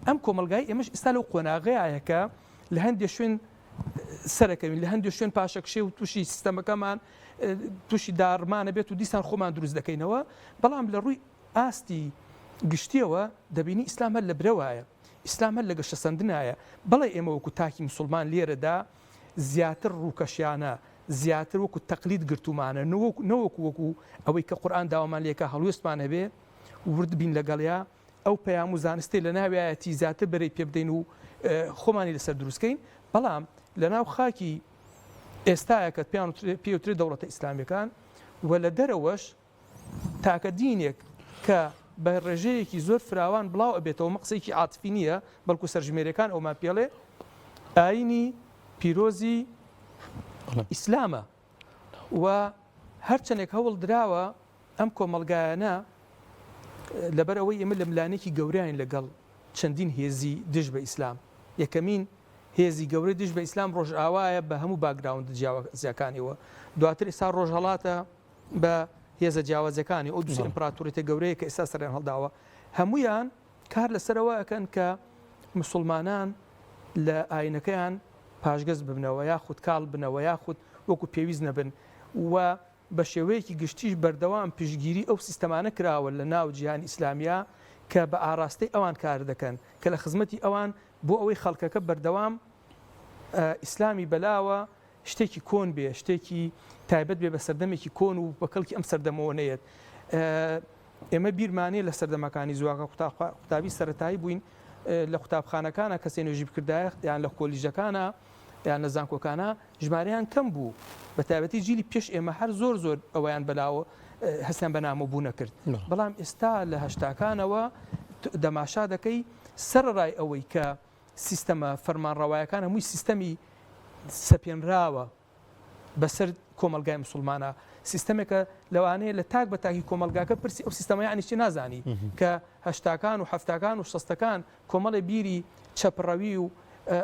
ئەم کۆمەلگای ئێمەش ئێستا لەو قۆناغەیە کە لە هەندێک شوێن سەرەکەوین، لە هەندێک شوێن پاشەکشێ و تووشی سیستەمەکەمان تووشی داڕمانە بێت و دیسان خۆمان دروست دەکەینەوە. بەڵام لە ڕووی ئاستی گشتیەوە دەبینی ئیسلام هەر لە برەوایە، ئیسلام هەر لە گەشە سەندنایە. بەڵێ ئێمە وەکو تاکی مسلمان لێرەدا زیاتر ڕووکەشیانە، زیاتر وەکو تەقلید گرتومانە، نەوەکو وەکو ئەوەی کە قورئان داوامان لێکە هەڵوێستمان هەبێ ورد بین لەگەڵیا ئەو پەیام و زانستی لە ناویایەتی زیاتر بەرەی پێ بدەین و خۆمانی لەسەر دروستکەین. بەڵام لە ناو خاکی ئێستایەکە پێوترێت دەوڵەتە ئیسلامیەکان و لە دەرەوەش تاکە دینێک کە بە ڕێژەیەکی زۆر فراوان بڵاو ئەبێتەوە، مەقسەیەکی عاتفی نییە، بەڵکو سەرژمێرەکان ئەومان پێڵێ ئاینی پیرۆزی ئیسلامە و هەرچەندێک هەوڵ دراوە ئەم کۆمەلگایانە لەبەر ئەوەی ئێمە لە ملانێکی گەورەیان لەگەڵ چەندین هێزی دژ بە ئیسلام. یەکەمین هێزی گەورەی دژ بە ئیسلام ڕۆژئاوایە بە هەموو باگراوند جیاوازیەکانیەوە، دواتر ئێستا ڕۆژهەڵاتە بە هێزە جیاوازەکانی ئەو دووسێ ئیمپراتۆریەتە گەورەیە کە ئێستا سەریان هەڵداوە. هەمویان کار لەسەرەوە ئەکەن کە مسلمانان لە ئاینەکەیان پاشگەز ببنەوە یاخود کاڵ بنەوە یاخود وەکو پێویست نەبن و بە شێوەیەکی گشتیش بەردەوام پشتگیری ئەو سیستەمانە کراوە لە ناو جیهانی ئیسلامیە کە بە ئاراستەی ئەوان کار دەکەن کە لە خزمەتی ئەوان بۆ ئەوەی خەڵکەکە بەردەوام ئیسلامی بەلاوە شتێکی کۆن بێ، شتێکی تایبەت بێ بە سەردەمێکی کۆن و بە کەڵکی ئەم سەردەمەوە نەیەت. ئێمە بیرمانێ لە سەردەمەکانی زوواکە قوتابی سەرەتایی بووین لە قوتابخانەکانە کە سێنۆژی بکردایە یان لە کۆلیژەکانە یان لە زانکۆکانە ژمارەیان کەم بوو بە تایبەتی جیلی پێش ئێمە هەر زۆر ئەویان بەلاوە هەستیان بە نامەبوو نەکرد بەڵام ئێستا لە هەشتاکانەوە دەماشا دەکەی سەرڕای ئەوەی کە سیستەمە فەرمانڕەوایەکان هەمووی سیستەمی سەپێنراوە بەسەر کۆمەلگای مسلمانە سیستەمێکە لەوانەیە لە تاک بە تاکی کۆمەلگاکە پرسی ئەو سیستەمە یعنی نازانی کە هەشتاکان و هەفتاکان و شەستەکان کۆمەڵی بیری چەپڕەوی و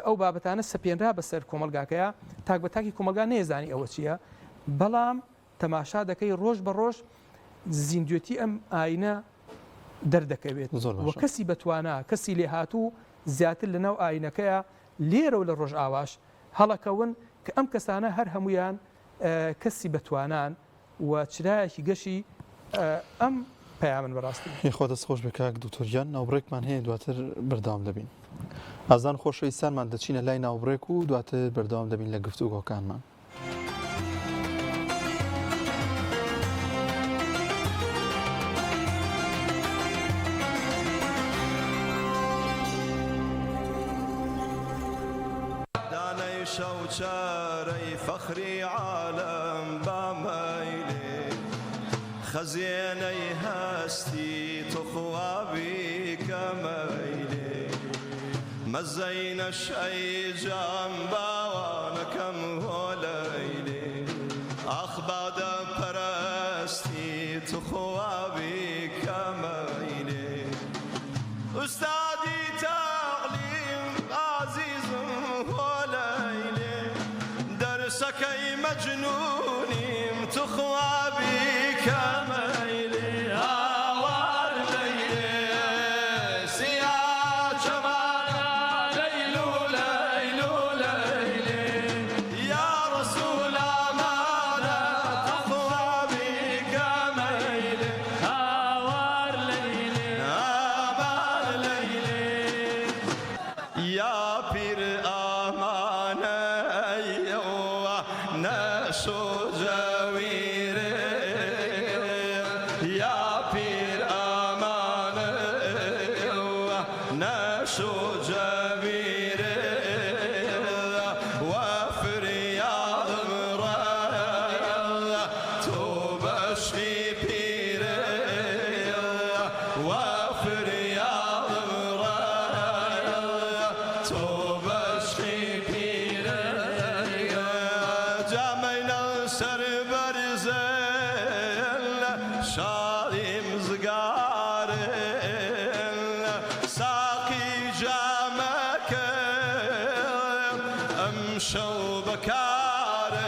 ئەو بابەتانە سەپێنرا بەسەر کۆمەلگاکەیە تاک بە تاکی کۆمەلگا نێزانی ئەوە چییە بەڵام تەماشا دەکەی ڕۆژ بە ڕۆژ زیندوێتی ئەم ئاینە دەردەکەوێت وە کەسی بەتوانە کەسی لێ هاتوو زیاتر لەناو ئاینەکەیە لێرە و لە ڕۆژ ئاواش هەڵەکەون کە ئەم کەسانە هەر هەمویان کەسی بەتوانان و چرایەکی گەشی ئەم پەیامن بەڕاستی خۆ دەستخۆش بە کاک دوکتۆریان ناوبڕێکمان هەیە دواتر بەردەوام دەبین ئازان خۆشەویستانمان دەچینە لای ناوبڕێک و دواتر بەردەوام دەبین لە گفتوگۆکانمان شوچارەی فەخری عالم بامەیلێ خەزیێنەی هەستی توخوابی کەمەیلێ مەزەی نەشەی جام باوانەکەم هۆلەیلێ ئەخبادە پەرستی توخوابی کەمەیلێ ئوستادی تەعلیم عەزیزم سكي مجنونيم تخوابي كميلي هوار ليلي سيا جمالا ليلو ليلو ليلي يا رسول أمانة تخوابي كميلي هوار ليلي هوار ليلي يا بير أمانة نشو جويري يا بير أمانة نشو جويري وفر يا مرا توبشي بيري وفر يا مرا توبشي بيري سر برزل شارم زگارل ساقی جامک امشو بکارل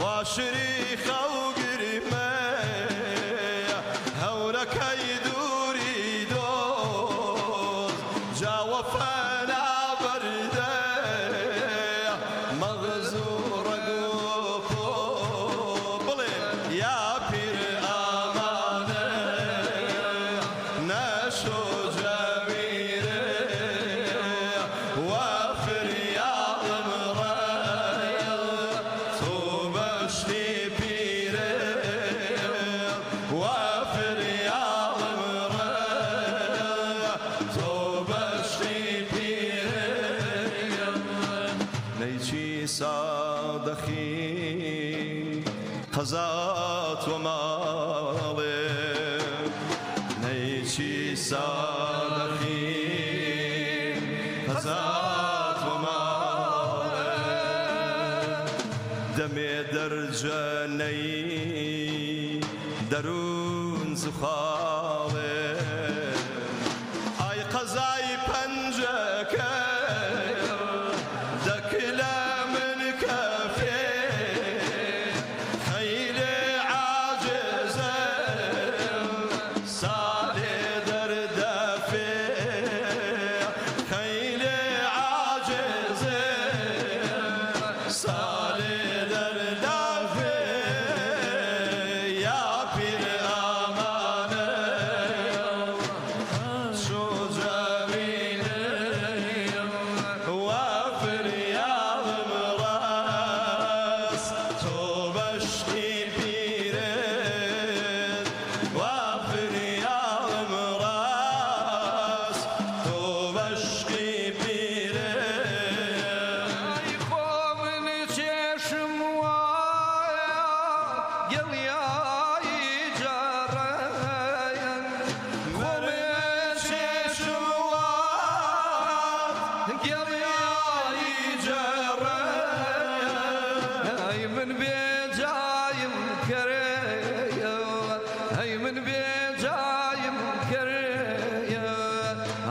واشری خوگرمه هورکی دوری دوز جاوفنا برده مغزور صادخي قزات ومالي نيشي صادخي قزات ومالي دمي درجاني درون زخالي اي قزاي پنجك دكلا يا بير أمانة عشقی پیره ای خو من چشم وایە گەڵیایی جارەیە خۆ من چشم وایە گەڵیایی جارەیە ئەی من بێجایم کەرەیە ئەی من بێجایم کەرەیە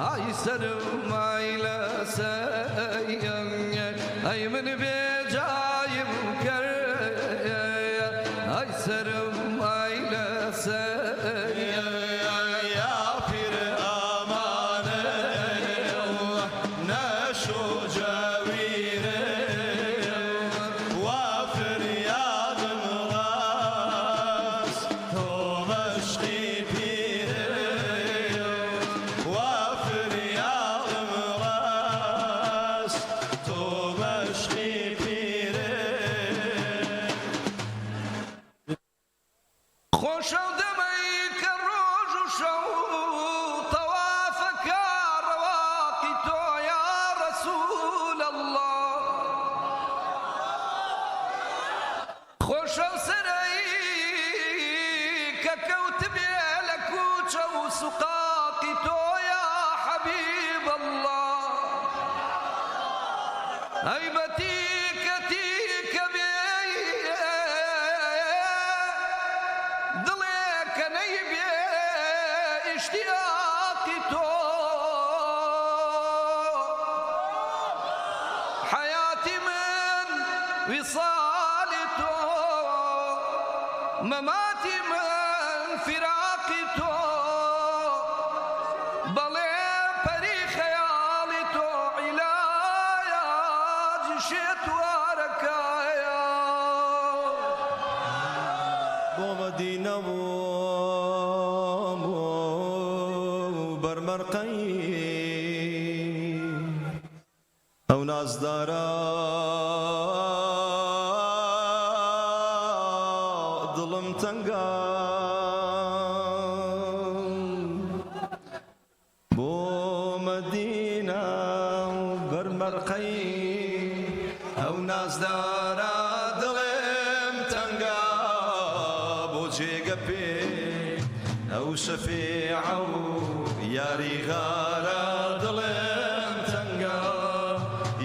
ئای سەرمای لەسەیە ئەی من بێجایم کەرەیە ئای سەرمای لەسەیە یا پیر ئامانە نەشۆ جاویرە وا فریادم ڕاست تۆ عشقی پیرە وا فریادم ڕاست تۆ عشقی پیرە خۆشە و دەمەی کە ڕۆژ و شەو تەوافەکە ڕەواقی تۆ یا ڕەسوول الله خۆشە و سەرەی کە کەوتبێ لە کوچە و سوقاقی تۆ یا حەبیب الله هەیبەتی کەتی کە بێ دڵێک کە نەیبێ ئیشتیاقی تۆ حەیاتی من ویساڵی تۆ مەماتی من فیراقی تۆ بەڵێ پەری خەیاڵی تۆ عیلایە جشێت وارەکایە بۆ مەدینە و بەرمەرقەی ئەو نازدارە دڵم تەنگە بۆ مەدینە و بەرمەرقەی ئەو نازدارە دڵم تەنگە بۆ جێگە پێ ئەو شەفیعە و یاری غارە دڵم تەنگە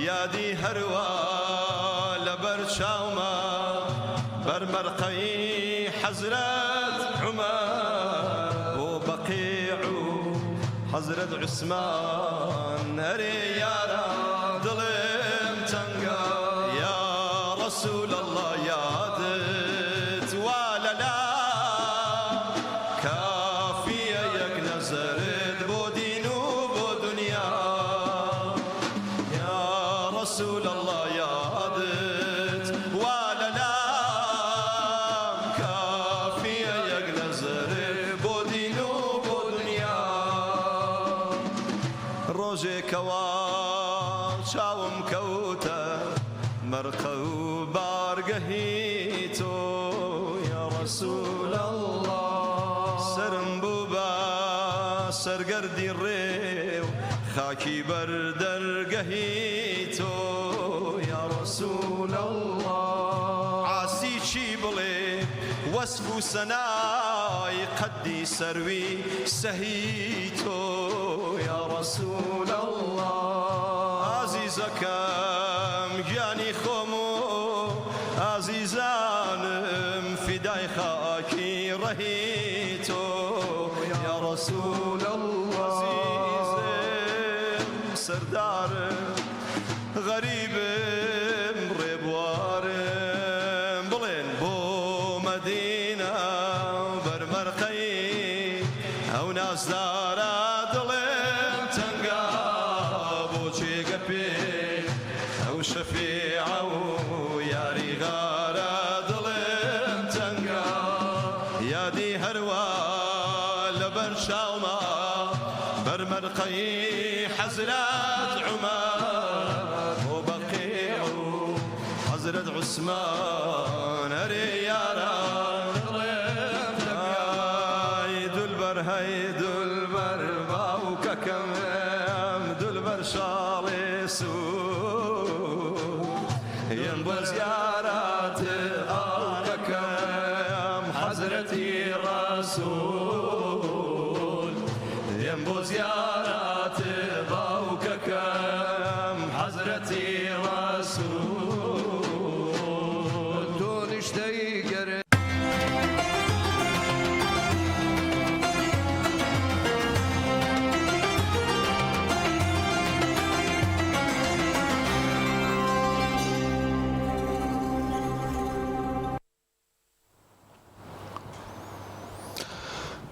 یادی هەروە لەبەر چاومە بەرمەرقەی حەزرەت عومەر بۆ بەقیع و حەزرەت عوسمان هەرێ یارە دڵم تەنگە یا ڕەسوول الله یادت وا لەلا کافیە یەک نەزەرت بۆ دین و بۆ دنیا یا ڕەسوول الله یادت وا لەلا کافیە یەک نەزەرت بۆ دین و بۆ دنیا ڕۆژێکەوە چاوم کەوتە مەرقە و بارگەهی تۆ یا ڕەسوول الله سرم بوو بە سەرگەردی ڕێو خاکی بەر دەرگەهی تۆ یا ڕەسوول الله عاسی چی بڵێ وەسف و سەنای قەدی سەروی سەهی تۆ یا ڕەسوول الله عزیزەکەم گیانی خۆم و عزیزانم فیدای خاکی ڕەهی تۆ یا ڕەسوول الله عزیزم سەردارم غەریبم ڕێبوارم بڵێن بۆ مەدینە بەرمەرقەی ئەو نازدارە دڵم تەنگە بۆ جێگە پێ ئەو شەفیعە و یاری غارە دڵم تەنگە یادی هەروە لەبەر چاومە بەرمەرقەی حەزرەت عومەر بۆ بەقیع و حەزرەت عوسمان هەرێ یارە دڵم تەنگە هەی دولبەر باوکەکەم دولبەر رسول ينبو زيارات أوككم حضرتي رسول ينبو زيارات أوككم حضرتي رسول دون اشتيقر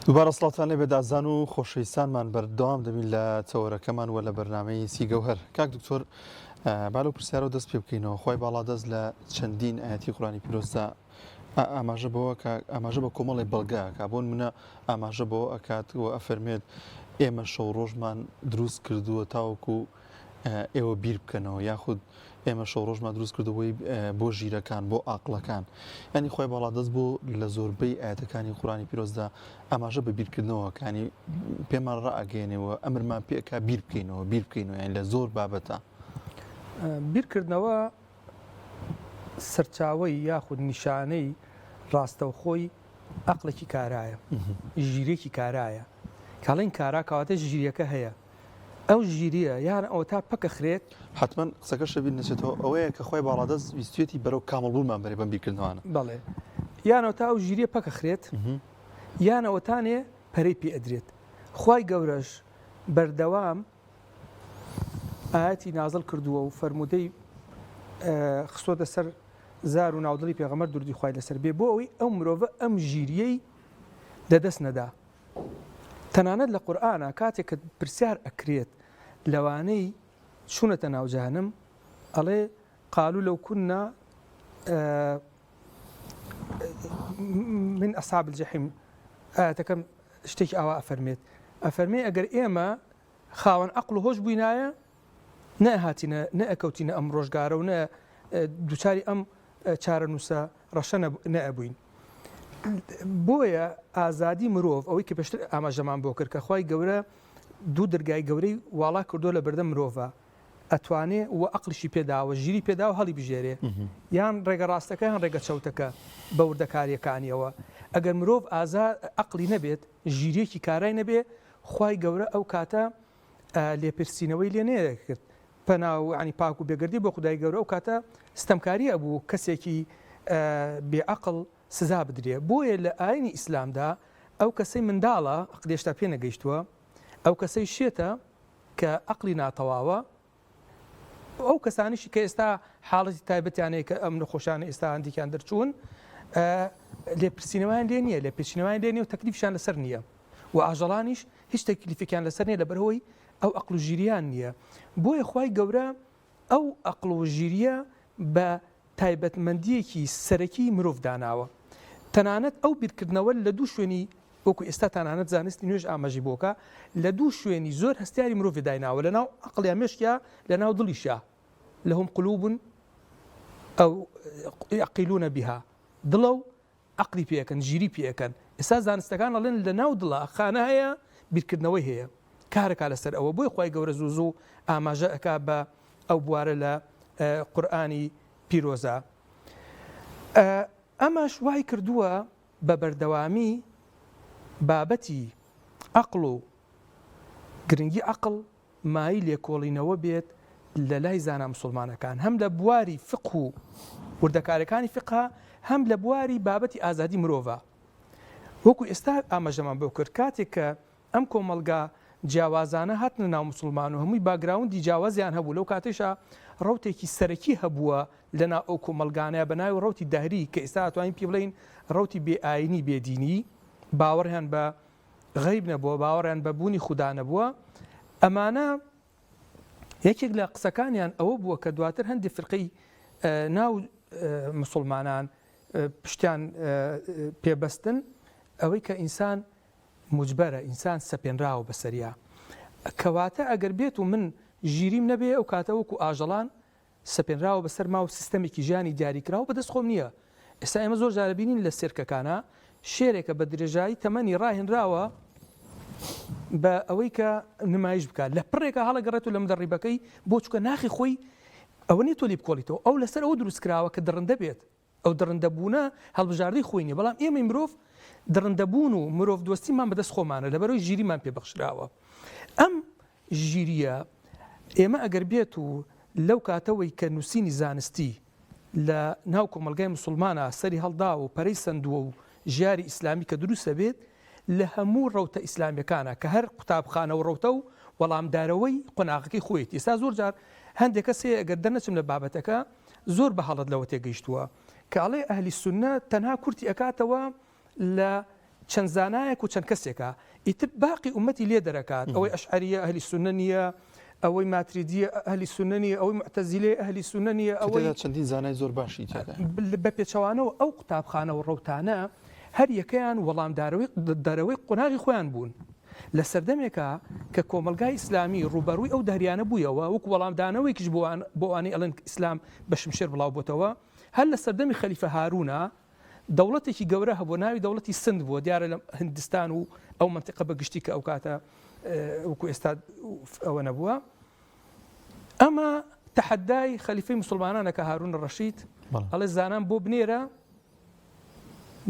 دووبارە سڵاتان لێ بێدازان و خۆشەویستانمان بەردەوام دەبین لە چەوەرەکەمان وە لە بەرنامەی سیگەوهەر. کاک دکتۆر بالو پرسیارە دەست پێ بکەینەوە خۆی باڵادەست لە چەندین ئاەتی قورآنی پیرۆزدا ئاماژە بە کۆمەڵی بەڵگا کە بۆن منە ئاماژە بۆ ئەکات و ئەفەرمێت ئێمە شەو ڕۆژمان دروست کردووە تاوەکو ئێوە بیر بکەنەوە یاخود ئێمە شەو ڕۆژمان دروست کردەوەی بۆ ژیرەکان بۆ ئاقلەکان ینی خۆی باڵادەست بۆ لە زۆربەی ئاەتەکانی قورآنی پیرۆزدا ئاماژە بە بیرکردنەوەکانی پێمان ڕائگەێنەوە ئەمرمان پێکا بیر بکەینەوە یان لە زۆر بابەتە بیرکردنەوە سەرچاوەی یاخود نیشانەی ڕاستەوخۆی عەقڵێکی کارایە ژیرێکی کارایە کاڵین کارا کەواتە ژیریەکە هەیە ئەو ژیریە یان ئەو تا پەکەخرێت حتمما قسەکە شەبی نەچێتەوە ئەوەیە کە خۆی باڵادەست ویستێتی بەرەو کامەڵبوومان بەرێ بەم بیرکردنەوەوانە بەڵێ یانەوە تا ئەو ژیریە پەکەخرێت یانەوەتانێ پەرەی پێ ئەدرێت خوای گەورەش بەردەوام ئاەتی نازڵ کردووە و فەرمودەی خستۆتە سەر زار و ناودڵی پێغەمبەر دوردی خوای لەسەر بێ بۆ ئەوەی ئەو مرۆڤە ئەم ژیریەی دەدەست نەدا تەنانەت لە قورئانە کاتێک کە پرسیار ئەکرێت لەوانەی چوونەتە ناو جەهەنەم ئەڵێ قالوا لو كنا من أصحاب الجحيم ئاەتەکەم شتێکی ئاوا ئەفەرمێ ئەگەر ئێمە خاوەن عەقڵ و هۆش بووینایە نەئەکەوتینە ئەم ڕۆژگارە و نە دووچاری ئەم چارە نووسە ڕەشە نەئەبووین بۆیە ئازادی مرۆڤ ئەوەی کە پێشتر ئاماژەمان بۆ کرد کە خوای گەورە دوو دەرگای گەورەی واڵا کردو لە بەردەم مرۆڤە ئەتوانێ و عەقڵیشی پێداوە ژیری پێداوە هەڵی بژێرێ یان ڕێگە ڕاستەکە یان ڕێگە چەوتەکە بە وردەکاریەکانیەوە ئەگەر مرۆڤ عەقڵی نەبێت ژیرێکی کارای نەبێ خوای گەورە ئەو کاتە لێپرسینەوەی لێ نەیەکرد پەناو عنی پاک و بێگردی بۆ خودای گەورە ئەو کاتە ستەمکاری ئەبوو کەسێکی بێعەقڵ سزا بدرێ بۆیە لە ئاینی ئیسلامدا ئەو کەسەی منداڵە عەقلێشتا پێ نەگەیشتووە ئەو کەسەی شێتە کە عەقلی ناتەواوە ئەو کەسانیشی کە ئێستا حاڵەتی تایبەتیانەیە کە ئەم نەخۆشانە ئێستا هەندێکیان دەرچوون لێپرسینەوەیان لێ نییە لێپرسینەوەیان لێ نیە و تەکلیفیان لەسەر نییە و ئاژەڵانیش هیچ تەکلیفێکیان لەسەر نیە لەبەرەوەی ئەو عەقڵ و ژیریان نییە بۆیە خوای گەورە ئەو عەقڵ و ژیریە بە تایبەتمەندیەکی سەرەکی مرۆڤ داناوە تەنانەت ئەو بیرکردنەوە لە دوو شوێنی وەکو ئێستا تەنانەت زانستی نوێژ ئاماژی بۆکە لە دوو شوێنی زۆر هەستیاری مرۆڤ دایناوە لەناو عەقڵیان مێشکیا لەناو دڵیشە لەهم قلوب ئەو یعقلون بها دڵە و عەقلی پێەکەن ژیری پێەکەن ئێستا زانستەکان ئەڵێن لەناو دڵە خانە هەیە بیرکردنەوەی هەیە کارەکە لەسەر ئەوە بۆی خوای گەورە زوو ئاماژە ئەکا بە ئەو بوارە لە قورئانی پیرۆزە ئەمەش وای کردووە بە بەردەوامی بابەتی عەقڵ و گرنگی عەقڵ مای لێکۆڵینەوە بێت لە لای زانا موسڵمانەکان هەم لە بواری فقه و وردەکارەکانی فقه هەم لە بواری بابەتی ئازادی مرۆڤە وەکو ئێستا ئاماژەمان بۆ کرد کاتێک کە ئەم کۆمەلگا جیاوازانە هاتنە ناو موسڵمان و هەمووی باگراوندی جیاوازیان هەبوو لەو کاتێشە ڕەوتێکی سەرەکی هەبووە لەناو ئەو کۆمەلگانەیە بەناوی ڕەوتی داهری کە ئێستا ئەتوانین پێ بڵێین ڕەوتی بێئاینی بێدینی باوەڕیان بە غەیب نەبووە باوەڕیان بە بوونی خودا نەبووە ئەمانە یەکێک لە قسەکانیان ئەوە بووە کە دواتر هەندێک فرقەی ناو مسلمانان پشتیان پێبەستن ئەوەی کە ئینسان مجبەرە ئینسان سەپێنراوە بەسەریا کەواتە ئەگەر بێت و من ژیریم نەبێ ئەو کاتە وەکو ئاژەڵان سەپێنراوە بەسەر ما و سیستەمێکی ژیانی دیاریکراوە بەدەست خۆم نییە ئێستا ئێمە زۆر جارە بینین لە سێرکەکانە شێرێکە بە درێژایی تەمەنی ڕاهێنراوە بە ئەوەی کە نمایش بکات لە پڕێکە هەڵەگەڕێت و لە مدەڕیبەکەی بۆ چکە ناخی خۆی ئەوە نیە تۆ لی بکۆڵیتەوە ئەو لەسەر ئەو دروستکراوە کە دڕندە بێت ئەو دڕندەبوونە هەڵبژاردەی خۆی نیە بەڵام ئێمە مرۆڤ دڕندەبوون و مرۆڤ دۆستیمان بەدەست خۆمانە لەبەرەوەی ژیریمان پێبەخشراوە ئەم ژیریە ئێمە ئەگەر بێت و لەو کاتەوەی کە نووسینی زانستی لە ناو کۆمەلگای موسڵمانە سەری هەڵدا و پەرەی سندووە و ژیاری ئیسلامی کە دروستە بێت لە هەموو ڕەوتە ئیسلامیەکانە کە هەر قوتابخانە و ڕەوتە و وەڵامدارەوەی قۆناغەکەی خۆیت ئێستا زۆر جار هەندێک کەسێ ئەگەر دەرنەچم لە بابەتەکە زۆر بە هەڵت لەوە تێگەیشتووە کاڵێ ئەهلی سونە تەنها کورتی ئەکاتەوە لە چەند زانایەک و چەند کەسێکە ئیتر باقی ئومەتی لێ دەرەکات ئەوەی ئەشعەریە ئەهلی سونە نیە ئەوەی ماتریدیە ئەهلی سونە نیە ئەوەی معتەزیلێ ئەهلی سونە نیە ئەوەی چەندین زانای زۆر باشی بە پێچەوانەوە ئەو قوتابخانە و ڕەوتانە هەر یەکەیان وەڵامدارەوەی قۆناغی خۆیان بوون لە سەردەمێکە کە کۆمەلگای ئیسلامی ڕوبەڕووی ئەو دەریانە بوویەوە وەکو وەڵامدانەوەیکیش بۆ وانەی ئەڵێن ئیسلام بە شمشێر بڵاو بۆتەوە هەر لە سەردەمی خەلیفە هارونە دەوڵەتێکی گەورە هەبوو ناوی دەوڵەتی سند بووە دیارە لە هندستان و ئەو منتیقە بەگشتی کە ئەو کاتە وەکو ئێستا ئەوە نەبووە ئەمە تەحەدای خەلیفەی موسڵمانانە کە هارون ڕەشید ئەڵێ زانان بۆ بنێرە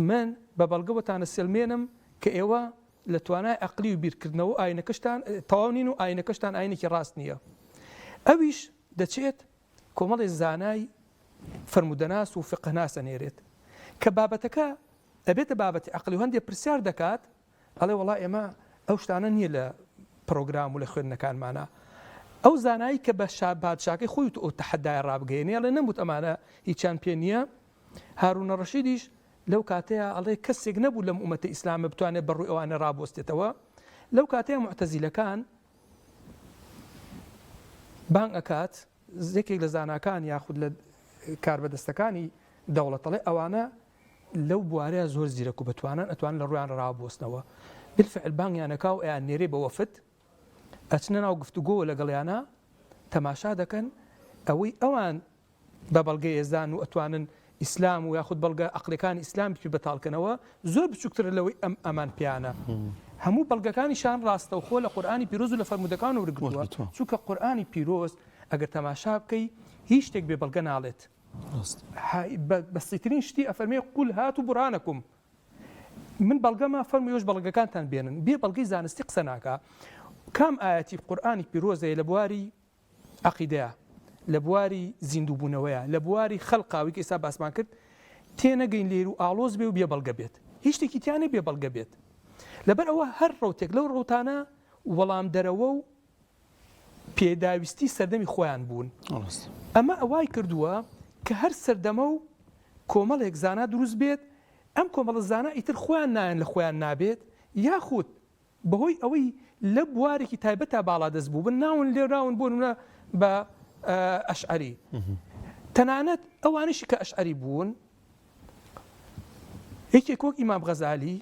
من بە بەڵگەوەتانە سێلمێنم کە ئێوە لە توانای عەقلی و بیرکردنەوە ئاینەکەشتان تەواو نین و ئاینەکەشتان ئاینێکی ڕاست نییە ئەویش دەچێت کۆمەڵی زانای فەرمودەناس و فقهناس ئەنێرێت کە بابەتەکە ئەبێتە بابەتی عەقلی و هەندێک پرسیار دەکات ئەڵێ وەڵای ئێمە ئەو شتانە نییە لە پرۆگرام و لە خوێندنەکانمانە ئەو زانایی کە بە پادشاکەی خۆی ئەو تەحەدای ڕابگەیەنێ ئەڵێ نەموت ئەمانە هیچیان پێ نییە هارونە ڕەشیدیش لەو کاتەیە ئەڵێ کەسێک نەبوو لەم ئومەتە ئیسلامە بتوانێت بەڕووی ئەوانە ڕابوەستێتەوە لەو کاتەیە معتەزیلەکان بانگ ئەکات یەکێک لە زاناکان یاخود لە کاربەدەستەکانی دەوڵەتەڵێ ئەوانە لەو بوارەیە زۆر زیرەک و بتوانن ئەتوانن لە ڕویان ڕابوەستنەوە بالفعل بانگیانەکا و ئەیان نێرێ بە وەفد ئەچنە ناو گفتوگۆوە لەگەڵیانە تەماشا دەکەن ئەوەی ئەوان بە بەڵگەی ێزان و ئەتوانن ئیسلام و یاخود بەڵگە عەقلەکانی ئیسلام پێ بەتاڵکەنەوە زۆر بچووکترە لەوەی ئەمان پیانە هەموو بەڵگەکانیشان ڕاستەوخۆ لە قورئانی پیرۆز و لە فەرمودەکان وەرگرتووە چونکە قورئانی پیرۆز ئەگەر تەماشا بکەی هیچ شتێک بێ بەڵگە ناڵێت بەسیترین شتی ئەفەرمێ قول هاتوا بورهانەکم من بەڵگەما فەرموویەوەش بەڵگەکانتان بێنن بێ بەڵگەی زانستی قسە ناکا کام ئاەتی قورئانی پیرۆزەیە لە بواری عەقیدەیە لە بواری زیندووبوونەوەیە لە بواری خەڵقاوی کە ئێستا باسمان کرد تێنەگەین لێر و ئاڵۆز بێ و بێ بەڵگە بێت هیچ شتێکی تیانێ بێ بەڵگە بێت لەبەر ئەوە هەر ڕەوتێک لەو ڕەوتانە وەڵام دەرەوە و پێداویستی سەردەمی خۆیان بوون ئەمە ئەوای کردووە کە هەر سەردەمە و کۆمەڵێک زانا دروست بێت ئەم کۆمەڵە زانا ئیتر خۆیان نایەن لە خۆیان نابێت یاخود بەهۆی ئەوەی لە بوارێکی تایبەت تا باڵا دەست بوو بن ناون لێراون بوون بە ئەشعەری تەنانەت ئەوانشی کە ئەشعەری بوون یەکێک وەک ئیمام غەزالی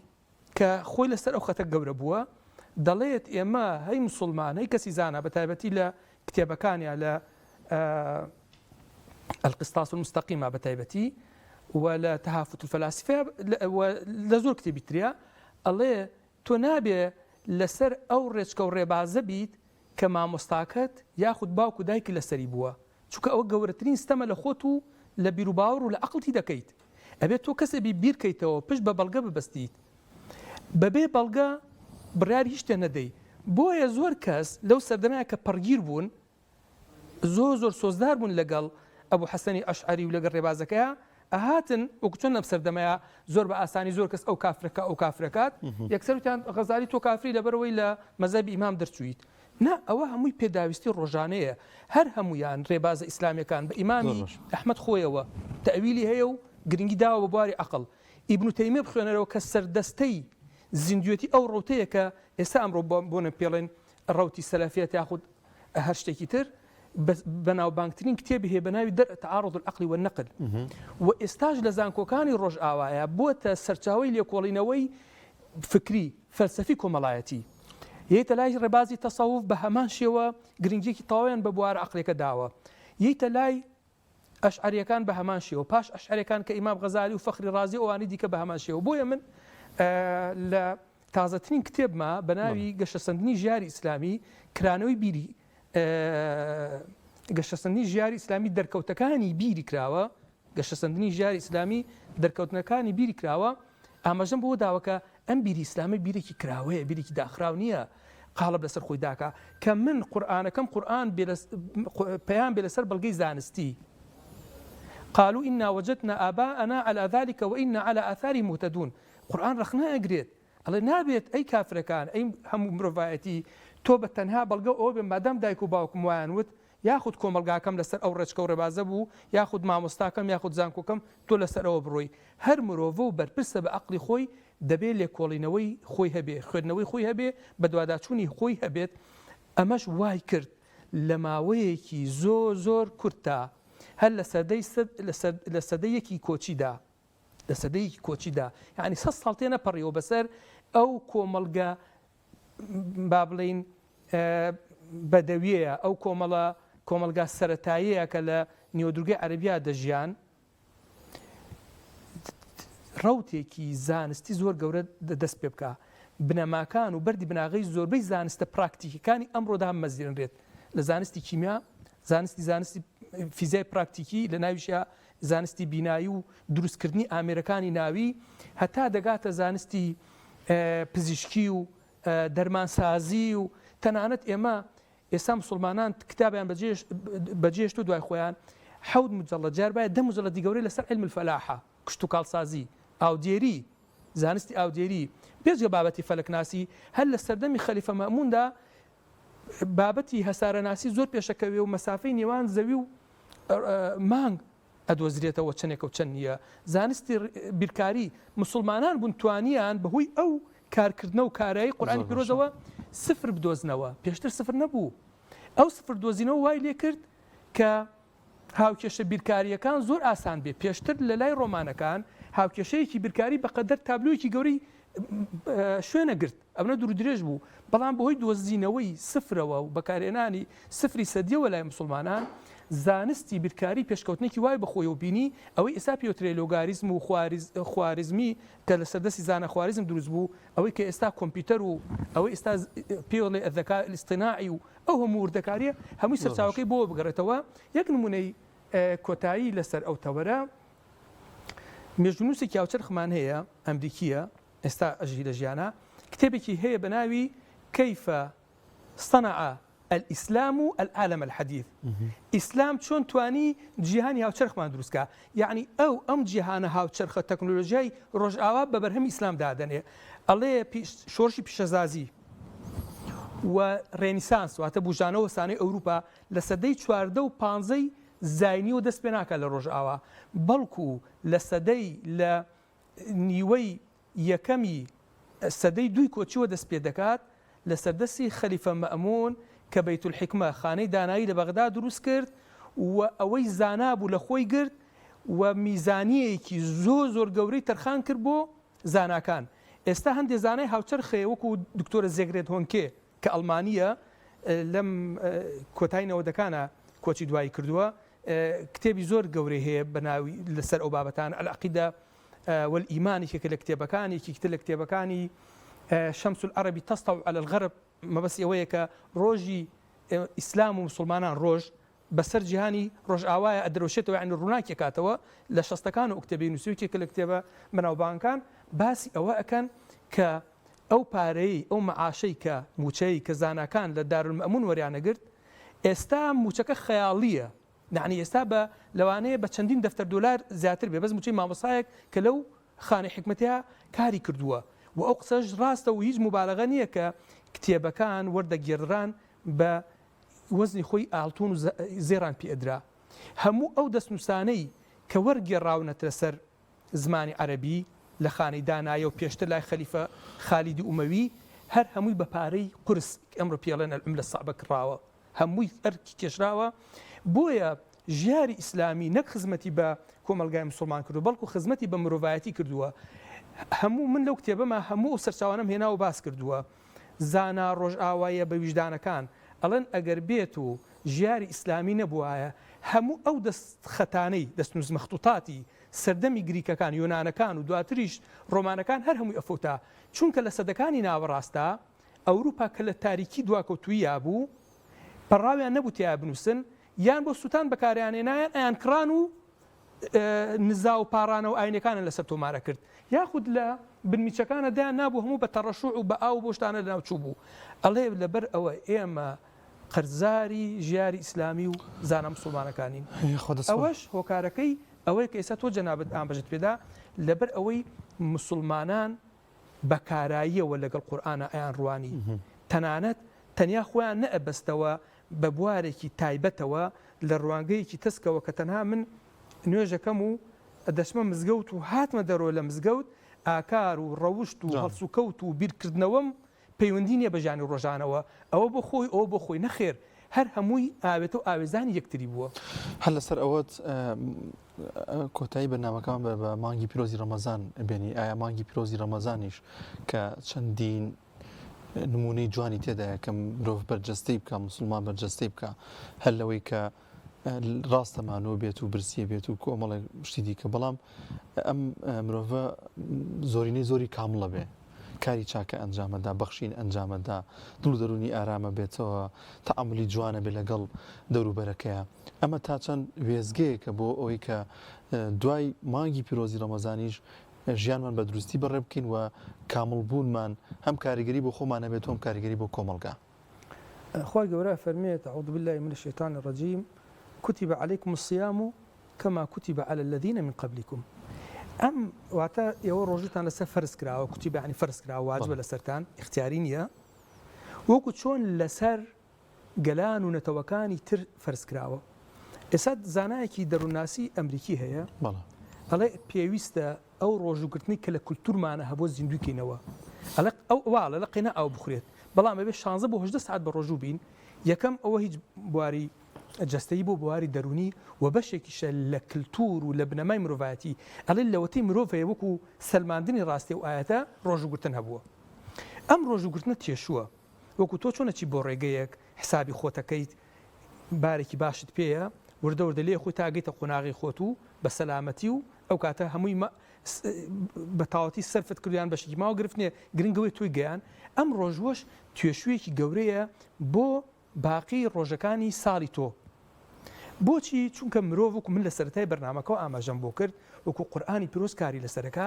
کە خۆی لەسەر ئەو خەتە گەورە بووە دەڵێت ئێمە هەی موسڵمان هەی کەسی زانە بە تایبەتی لە کتێبەکانیان لە القسطاس المستقيمة بتايبتي ولا تهافت الفلاسفة لە زۆر کتێبی تریا ئەڵێ تۆ نابێ لەسەر ئەو ڕێچکە و ڕێبازە بیت کە مامۆستاکەت یاخود باوکو دایکی لەسەری بووە چونکە ئەوە گەورەترین ستەمە لە خۆت و لە بیر و باوەڕ و لە عەقڵتی دەکەیت ئەبێت تۆ کەسێبی بیرکەیتەوە پشت بە بەڵگە ببەستیت بەبێ بەڵگە بڕیاری هیچ شتێ نەدەی بۆیە زۆر کەس لەو سەردەمەیە کە پەڕگیر بوون زۆر سۆزدار بوون لەگەڵ ئەبوو حەسەنی ئەشعەری و لەگەڵ ڕێبازەکەیە ئەهاتن وەکو چۆن لەم سەردەمەیە زۆر بە ئاسانی زۆر کەس ئەو کافرەکە ئەو کافرەکات یەکسەر وتیان غەزالی تۆ کافری لەبەرەوەی لە مەذهەبی ئیمام دەرچوویت نا ئەوە هەمووی پێداویستی ڕۆژانەیە هەر هەمویان ڕێبازە ئیسلامیەکان بە ئیمامی ئەحمەد خۆیەوە تەویلی هەیە و گرنگی داوە بە بواری عەقڵ ئیبن تەیمیە بخوێنەرەوە کە سەردەستەی زیندوێتی ئەو ڕەوتەیە کە ئێستا ئەمڕۆ بۆنە پێڵێن ڕەوتی سەلەفیەت یاخود هەر شتێکی تر بەناوبانگترین کتێبی هەیە بە ناوی دەرء تعارض العقل والنقل و ئێستاش لە زانکۆکانی ڕۆژ ئاوایە بۆتە سەرچاوەی لێکۆڵینەوەی فکری فەلسەفی کۆمەڵایەتی یەیتە لای ڕێبازی تەسەوف بە هەمان شێوە گرنگیەکی تەواویان بە بوارە عەقلەکە داوە یەیتە لای ئەشعەریەکان بە هەمان شێوە پاش ئەشعەریەکان کە ئیمام غەزالی و فەخری ڕازی ئەوانی دیکە بە هەمان شێوە بۆیە من لە تازەترین کتێبمە بە ناوی گەشەسەندنی ژیاری ئیسلامی کرانەوەی بیری گەشەسەندنی ژیاری ئیسلامی دەرکەوتەکانی بیری کراوە گەشەسەندنی ژیاری ئیسلامی دەرکەوتنەکانی بیری کراوە ئاماژەم بۆ داوەکە ئەم بیری ئیسلامی بیرێکی کراوەیە بیرێکی داخراو نییە قاڵب لەسەر خۆی داکە کە من قورئانەکەم قورئان پەیام بێ لەسەر بەڵگەی زانستی قالوا إنا وجدنا آباءنا على ذلك وإنا على آثارهم مهتدون قورئان رەخنە ئەگرێت ئەڵێ نابێت ئەی کافرەکان ئەی هەموو مرۆڤایەتی تۆ بە تەنها بەڵگە ئەوە بێ مادام دایک و باوکم وایان وت یاخود کۆمەلگاکەم لەسەر ئەو ڕێچکە و ڕێبازە بوو یاخود مامۆستاکەم یاخود زانکۆکەم تۆ لەسەرەوە بڕۆی هەر مرۆڤە و بەرپرسە بە عەقڵی خۆی دەبێت لێکۆڵینەوەی خۆی هەبێ خوێندنەوەی خۆی هەبێ بە دواداچوونی خۆی هەبێت ئەمەش وای کرد لە ماوەیەکی زۆر کورتە هەر لە سەدەیەکی کۆچیدا یعنی 100 ساڵ تێ نەپەڕیەوە بەسەر ئەو کۆمەڵگە با بڵین بەدەویەیە ئەو کۆمەلگا سەرەتاییە کە لە نیوەدروگەی عەرەبیا دەژیان ڕەوتێکی زانستی زۆر گەورە دەست پێ بکە بنەماکان و بەردی بناغی زۆربەی زانستە پراکتیکەکانی ئەمڕۆدا مەزیرنرێت لە زانستی کیمیا زانستی فیزیای پراکتیکی لە ناویشە زانستی بینایی و دروستکردنی ئامێرەکانی ناوی هەتا دەگاتە زانستی پزیشکی و دەرمانسازی و تەنانەت ئێستا مسلمانان کتابیان بەجێشت و دوای خۆیان 7 مجەڵەد جار باید 10 مجەڵەدی گەورەی لەسەر علم الفەلاحە کشت و کاڵسازی ئاودێری زانستی ئاودێری بێجگە بابەتی فەلەکناسی هەر لە سەردەمی خەلیفە مەئموندا بابەتی هەسارەناسی زۆر پێشەکەوێ و مەسافەی نێوان زەوی و مانگ ئەدۆزرێتەوە چەندێک و چەند نییە زانستی بیرکاری مسلمانان بوون توانیان بەهۆی ئەو کارکردنە و کارایی قورئانی پیرۆزەوە سفر بدۆزنەوە پێشتر سفر نەبوو ئەو سفر دۆزینەوە وای لێ کرد کە هاوکێشە بیرکاریەکان زۆر ئاسان بێ پێشتر لە لای ڕۆمانەکان هاوکێشەیەکی بیرکاری بەقەدەر تابلۆیەکی گەورەی شوێنە گرت ئەمە دوور درێژ بوو بەڵام بەهۆی دۆزینەوەی سفرەوە و بەکارهێنانی سفری سەدیەوە لای مسلمانان زانستی بیرکاری پێشکەوتنێکی وای بەخۆی و بینی ئەوەی ئێستا پێوترێ لۆگاریزم و خواریزمی کە لە سەردەستی زانە خواریزم دروست بوو ئەوەی کە ئێستا کۆمپیوتەر و ئەوەی ئێستا پێڵێ ئەذەکا الاصطناعی و ئەو هەموو وردەکاریە هەمووی سەرچاوەکەی بۆ بگەڕێتەوە یەک نمونەی کۆتایی لەسەر ئەو تەوەرە مێژونووسێکی هاوچەرخمان هەیە ئەمریکیە ئێستا ئەژی لە ژیانە کتێبێکی هەیە بە ناوی كيف صنع الإسلام العالم الحديث إسلام چۆن توانی جیهانی هاوچەرخمان دروستکە یعنی ئەم جیهانە هاوچەرخە تەکنۆلۆژیای ڕۆژئاوا بە بەرهەمی ئیسلام دادەنێ ئەڵێ شۆڕشی پیشەزازی و ڕێنیسانس واتە بوژانە وەسانەی ئەوروپا لە سەدەی 14 و 15 زاینیەوە دەست پێ ناکات لە ڕۆژئاوا بەڵکو لە سەدەی لە نیوەی یەکەمی سەدەی دوی کۆچیوە دەست پێ دەکات لە سەردەستی خەلیفە مەئمون کە بەیت الحکمە خانەی دانایی لە بەغدا دروست کرد و ئەوەی زانا بوو لە خۆی گرت و میزانیەیەکی زۆر گەورەی تەرخان کرد بۆ زاناکان ئێستا هەندێک زانای هاوچەرخەیە وەکو دکتۆرە زێگرێت هۆنکێ کە ئەڵمانیە لەم کۆتایی نەوەدەکانە کۆچی دوایی کردووە کتێبی زۆر گەورەی هەیە بەناوی لەسەر ئەو بابەتان العەقیدە والئیمانێکێکە لە کتێبەکانێکی تر لە کتێبەکانی شەمس العەرەبی تەسطەو عەلە الغەرب مەبەستی ئەوەیە کە ڕۆژی ئیسلام و مسلمانان ڕۆژ بەسەر جیهانی ڕۆژئاوایە ئەدرەوشێتەوە یعنی ڕووناکی کاتەوە لە 60ەکان و کتێبی نووسیویەکێکە لە کتێبە بەناوبانگەکان باسی ئەوە ئەکەن کە ئەو پارەی ئەو مەعاشەی کە موچەی کە زاناکان لە دارالمەئمون وەریانەگرت ئێستا موچەکە خەیاڵیە یعنی ئێستا بە لەوانەیە بە چەندین دەفتەر دۆلار زیاتر بێ بەس موچەی مامۆسایەک کە لەو خانەی حکمەتیە کاری کردووە و ئەو قسەش ڕاستە و هیچ مبالغە نییە کە کتێبەکان وەردەگێڕان بە وەزنی خۆی ئاڵتون و زێران پێدرا هەموو ئەو دەستنووسانەی کە وەرگێڕاونەتە لەسەر زمانی عەرەبی لە خانەی دانایە و پێشتر لای خەلیفە خالیدی ئومەوی هەر هەمووی بە پارەی قورس ئەمڕۆ پێڵێن العملە سەعبە کڕاوە هەمووی ئەرکی کێشراوە بۆیە ژیاری ئیسلامی نەک خزمەتی بە کۆمەلگای مسلمان کردو بەڵکو خزمەتی بە مرۆڤایەتی کردووە هەموو من لەو کتێبەمە هەموو سەرچاوانم هێنا و باس کردووە زانا ڕۆژئاوایە بە ویژدانەکان ئەڵێن ئەگەر بێت و ژیاری ئیسلامی نەبووایە هەموو ئەو دەست خەتانەی دەستنووس مەخطوطاتی سەردەمی گریکەکان یۆنانەکان و دواتریش ڕۆمانەکان هەر هەمووی ئەفوتا چونکە لە سەدەکانی ناوەڕاستە ئەوروپا کە لە تاریکی دواکەوتووی یابوو پەڕاویان نەبوو تیا بنووسن یان بۆ سووتان بەکاریانێنایان ئەیان کڕان و نزا و پاڕانە و ئاینەکانە لەسەر تۆمارە کرد یاخود لە بنمیچەکانە دایان نابوو هەموو بە تەڕەشوع و بە ئاو بۆ شتانە لەناوچوو بوو ئەڵێ لەبەر ئەوە ئێمە قەرزاری ژیاری ئیسلامی و زانە مسڵمانەکانین ئەوەش هۆکارەکەی ئەوەی کە ئێستا تۆ جەنابەت ئامبەژت پێدا لەبەر ئەوەی مسلمانان بەکاراییەوە لەگەڵ قورئانە ئەیان ڕوانی تەنانەت تەنیا خۆیان نەئەبەستەوە بە بوارێکی تایبەتەوە لە ڕوانگەیەکی تەسکەوە کە تەنها من نوێژەکەم و دەچمە مزگەوت و هاتمە دەرەوە لە مزگەوت ئاکار و ڕەوشت و هەڵس و کەوت و بیرکردنەوەم پەیوەندی نییە بە ژانی ڕۆژانەوە ئەوە بۆ خۆی ئەوە بۆ خۆی نەخێر هەر هەمووی ئاوێتە و ئاوێزانی یەکتری بووە هەر لەسەر ئەوەت کۆتایی بەرنامەکان بە مانگی پیرۆزی ڕەمەزان بێنی ئایا مانگی پیرۆزی ڕەمەزانیش کە چەندین نمونەی جوانی تێدایە کە مرۆڤ بەرجەستەی بکە مسلمان بەرجەستەی بکە هەر لەوەی کە ڕاستەمانەوە بێت و برسیە بێت و کۆمەڵێک شتی دیکە بەڵام ئەم مرۆڤە زۆرینەی زۆری کامڵە بێ کاری چاکە ئەنجامەدا بەخشین ئەنجامەدا دڵ و دەرونی ئارامە بێتەوە تەعاملی جوانە بێ لەگەڵ دەوروبەرەکەیە ئەمە تا چەند وێزگەیەکە بۆ ئەوەی کە دوای مانگی پیرۆزی ڕەمەزانیش ژیانمان بە دروستی بەڕێ بکەین و کامڵبوونمان هەم کاریگەری بۆ خۆمانە بێت و هەم کاریگەری بۆ کۆمەلگا خۆی گەورە فەرمێت أعوذ بالله من الشيطان الرجيم كتب عليكم الصيام كما كتب على الذين من قبلكم ئەم واتە ئێوە ڕۆژتان لەسەر فەرز کراوە کوتی بەعنی فەرز کراوە واجبە لەسەرتان اختیاری نییە وەکو چۆن لەسەر گەلان و نەتەوەکانی تر فەرز کراوە ئێستا زانایەکی دەرووناسی ئەمریکی هەیە ئەڵێ پێویستە ئەو ڕۆژوگرتنی کە لە کولتورمانە هەبوو زیندووکەینەوە ئەڵێ ئەو واڵە لە قینە ئاو بخورێت بەڵام ئەبێ 16 بۆ 18 ساعت بە ڕۆژوو بین یەکەم ئەوە هیچ بواری جەستەیی بۆ بواری دەرونی و بەشێکیشە لە کللتور و لە بنەمای مرۆڤایەتی ئەڵێ لەوەتەی مرۆڤەیە وەکو سەلماندنی ڕاستی و ئاەتە ڕۆژوگرتن هەبووە ئەم ڕۆژوگرتنە تێشووە وەکو تۆ چۆنەچی بۆ ڕێگەیەک حسابی خۆتەکەیت بارێکی باشت پێیە وردە وردە لێ خۆی تاگەیتە قۆناغی خۆت و بە سەلامەتی و ئەو کاتە هەمووی بە تاوەتی سەرفت کردیان بەشێکی ماوە گرفتنێ گرنگەوەی توی گەیان ئەم ڕۆژوەش توێشوویەکی گەورەیە بۆ باقی ڕۆژەکانی ساڵی تۆ بۆچی چونکە مرۆڤ وەکو من لە سەرەتای بەرنامەکەەوە ئاماژەم بۆ کرد وەکو قورئانی پیرۆزکاری لەسەرەکە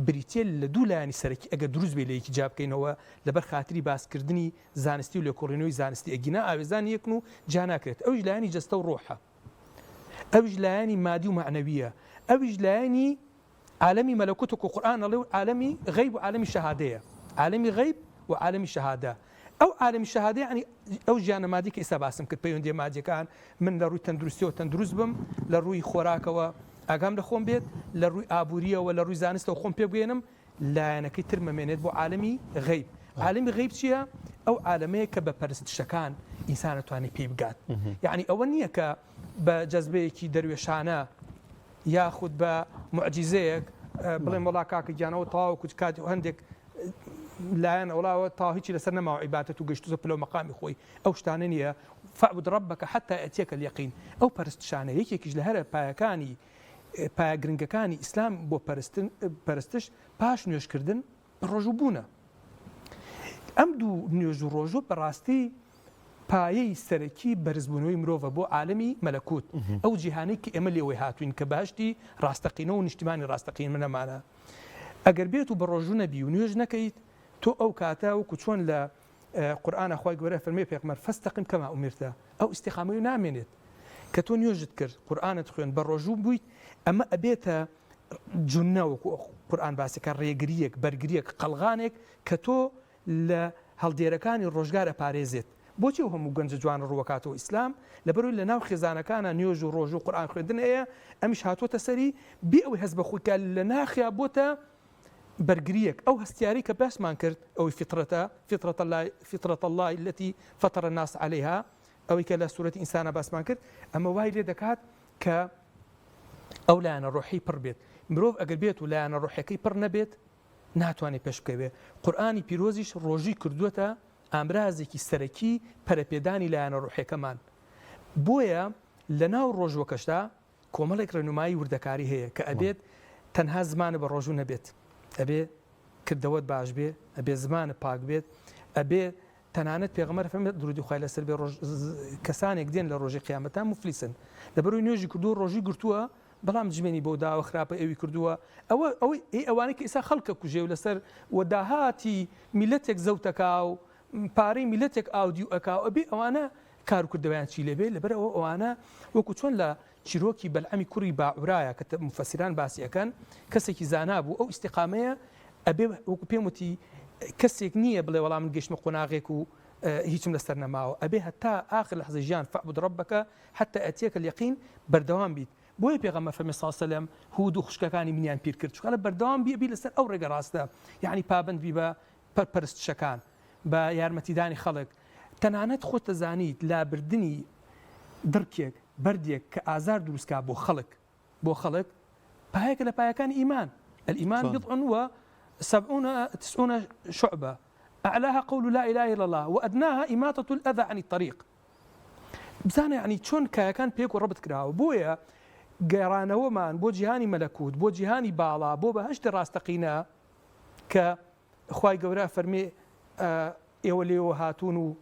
بریتێ لە دوو لایانی سەرەکی ئەگە دروست بێ لە یەکی جا بکەینەوە لەبەر خاتری باسکردنی زانستی و لێکۆڵینەوەی زانستی ئەگینا ئاوێزان یەکن و جا ناکرێت ئەوش لایانی جەستە و ڕۆحە ئەوش لایانی مادی و معنەویە ئەوش لایانی عالەمی مەلەکوت وەکو قورئان ئەڵێ و عالەمی غەیب و عالەمی شەهادەیە عالەمی غەیب و عالەمی شەهادە ئەو عالەمی شەهادە یعنی ئەو ژیانە مادی کە ئێستا باسم کرد پەیوەندی مادیەکان من لە ڕووی تەندروستیەوە تەندروست بم لە ڕووی خۆراکەوە ئاگام لە خۆم بێت لە ڕووی ئابووریەوە لە ڕووی زانستەوە خۆم پێ بگەێنم لایەنەکەی تر مەمێنێت بۆ عالەمی غەیب عالەمی غەیب چییە؟ ئەو عالەمەیە کە بە پەرستشەکان ئینسان نەتوانێت پێی بگات یعنی ئەوە نییە کە بە جەزبەیەکی دەروێشانە یاخود بە معجیزەیەک بڵێم وڵا کاکە گیانەوە تەواو کوچ کات و هەندێک لایەن ئەوڵاوە تا هیچی لەسەر نەماوە عیبادەت و گەشتوزە پلە مەقامی خۆی ئەو شتانە نییە فاعبد ربك حتى يأتيك اليقين ئەو پەرستشانە یەکێکیش لە هەرە پایەکانی پایە گرنگەکانی ئیسلام بۆ پەرستش پاش نوێژکردن ڕۆژوو بوونە ئەم دوو نوێژ و ڕۆژوو بەڕاستی پایەی سەرەکی بەرزبوونەوەی مرۆڤە بۆ عالەمی مەلەکوت ئەو جیهانەی کە ئێمە لێوەی هاتوین کە باشتی ڕاستەقینە و نیشتیمانی ڕاستەقین منەمانە ئەگەر بێت و بە ڕۆژوو نەبی و نوێژ نەکەیت تۆ ئەو کاتە وەکو چۆن لە قورئانە خۆی گەورە فەرمێ پێغەمبەر فەستەقیم کەما ئومیرتە ئەو ئیستیقامەی نامێنێت کە تۆ نوێژت کرد قورئانت خوێن بە ڕۆژوو بوویت ئەمە ئەبێتە جونە وەکو قورئان باسەکە ڕێگریەک بەرگریەک قەڵغانێک کە تۆ لە هەڵدێرەکانی ڕۆژگارە پارێزێت بۆچی و هەموو گەنجە جوان ڕوەکاتەوە ئیسلام لەبەرەوەی لە ناو خێزانەکانە نوێژ و ڕۆژ و قورئان خوێندن هەیە ئەمیش هاتوۆتە سەری بێ ئەوەی هەست بە خۆیکە لە ناخیا بۆتە برگريك أو هستياريك بس ما انكرت أو فطرة الله التي فطر الناس عليها أو كلا سورة إنسان بس ما انكرت أما واي لدكات ك أو لا أنا روحي بربيت مروف أقربيت ولا أنا روحي كي برنبيت ناتواني بشكبه قرآني بيروزيش روجي كردوتا أمرازي كي سركي بربيداني لا أنا روحي كمان بۆیە لە ناو ڕۆژوەکەشدا کۆمەڵێک ڕێنمایی وردەکاری هەیە کە ئەبێت تەنها زمانە بە ڕۆژوو نەبێت، ئەبێ کردەوەت باش بێ، ئەبێ زمانە پاک بێت، ئەبێ تەنانەت پێغەمبەر فەرمێت درودی خوای لەسەر بێ کەسانێک دێن لە ڕۆژی قیامەتە مفلیسن لەبەرەوەی نوێژی کردو ڕۆژی گرتووە بەڵام جمێنی بۆ داوە خراپە ئەوی کردووە ئەوانەی کە ئێستا خەڵکە کوژێ و لەسەر وەداهاتی میلەتێک زەوتەکا و پارەی میلەتێک ئاودیو ئەکا ئەبێ ئەوانە کاروکردەوەیان چی لێبێ لەبەرەوە ئەوانە وەکو چۆن لە چیرۆکی بەلعەمی کوڕی باعورایە کە مفەسیران باسیەکەن کەسێکی زانا بوو ئەو ئیستیقامەیە ئەبێ وەکو پێم وتی کەسێک نییە بڵێ وەڵام من گەشتمە قۆناغێک و هیچم لەسەر نەماوە ئەبێ هەتا ئاخر لەحظەی ژیان فەعبود ڕەبەکە حتى ئەتیەکە اليەقین بەردەوام بیت بۆیە پێغەمبەر فەرمی صلی الله علیه و سلم هود و خوشکەکانی منیان پیر کرد چونکە بەردەوام بی لەسەر ئەو ڕێگە ڕاستە یعنی پابند بی بە پەرستشەکان بە یارمەتیدانی خەڵک تەنانەت خۆت دەزانیت لابردنی دڕکێک بەردێک کە ئازار دروستکا بۆ خەڵک پایەکە لە پایەکانی ئیمان الإيمان بضع و90 شعبة أعلاها قول لا إله إلا الله وأدناها إماطة الأذى عن الطريق بزانە یعنی چۆن کایەکان پێک و ڕەبت کراوە بۆیە گەڕانەوەمان بۆ جیهانی مەلەکوت بۆ جیهانی باڵا بۆ بەهەشتی ڕاستەقینە کە خوای گەورە فەرمێ ئێوە لێوە هاتوون و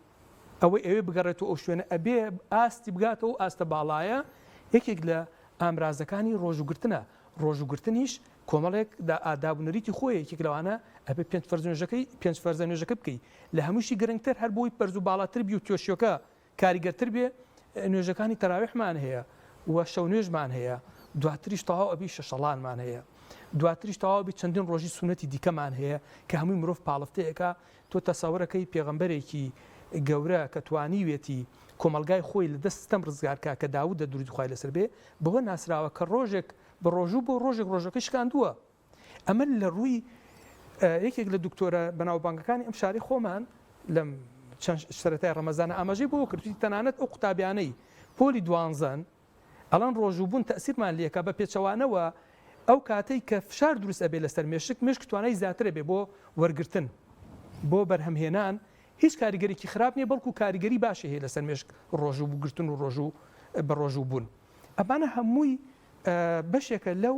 ئەوەی بگەڕێتەوە ئەو شوێنە ئەبێ ئاستی بگاتەوە ئاستە باڵایە یەکێک لە ئامرازەکانی ڕۆژوگرتنە ڕۆژوگرتنیش کۆمەڵێک ئادابونەریتی خۆی یەکێک لەوانە ئەبێ پێنج فەرزە نوێژەکە بکەی لە هەمووشی گرنگتر هەر بۆی پەرز و باڵاتر بی و تۆشیۆکە کاریگەرتر بێ نوێژەکانی تەراویحمان هەیە و شەو نوێژمان هەیە دواتریش تەواو ئەبی شەشەڵانمان هەیە دواتریش تەواو بی چەندین ڕۆژی سونەتی دیکەمان هەیە کە هەمووی مرۆڤ پاڵفتەیەەکە تۆ تەسەوەرەکەی پێغەمبەرێکی گەورە کە توانیوێتی کۆمەلگای خۆی لە دەستم ڕزگارکە کە داود دە درودی خوای لەسەر بێ بەوە ناسراوە کە ڕۆژێک بە ڕۆژوو بۆ ڕۆژێک شکاندووە ئەمە لە ڕووی یەکێک لە دکتۆرە بەناوبانگەکانی ئەم شاری خۆمان لەم چەند شتەرەتای ڕەمەزانە ئاماژەی بۆ کردوی تەنانەت ئەو قوتابیانەی پۆلی دوانزەن ئەڵەن ڕۆژووبوون تەسیرمان لێکە بە پێچەوانەوە ئەو کاتەی کە فشار دروست ئەبێ لەسەر مێشک توانای زیاترە بێ بۆ وەرگرتن بۆ بەرهەمهێنان هیچ کاریگەریکی خراپ نییە بەڵکو کاریگەری باشە هەیە لەسەر مێشک ڕۆژووبگرتن و ڕۆژوو بە ڕۆژوو بوون ئەمانە هەمووی بەشێکە لەو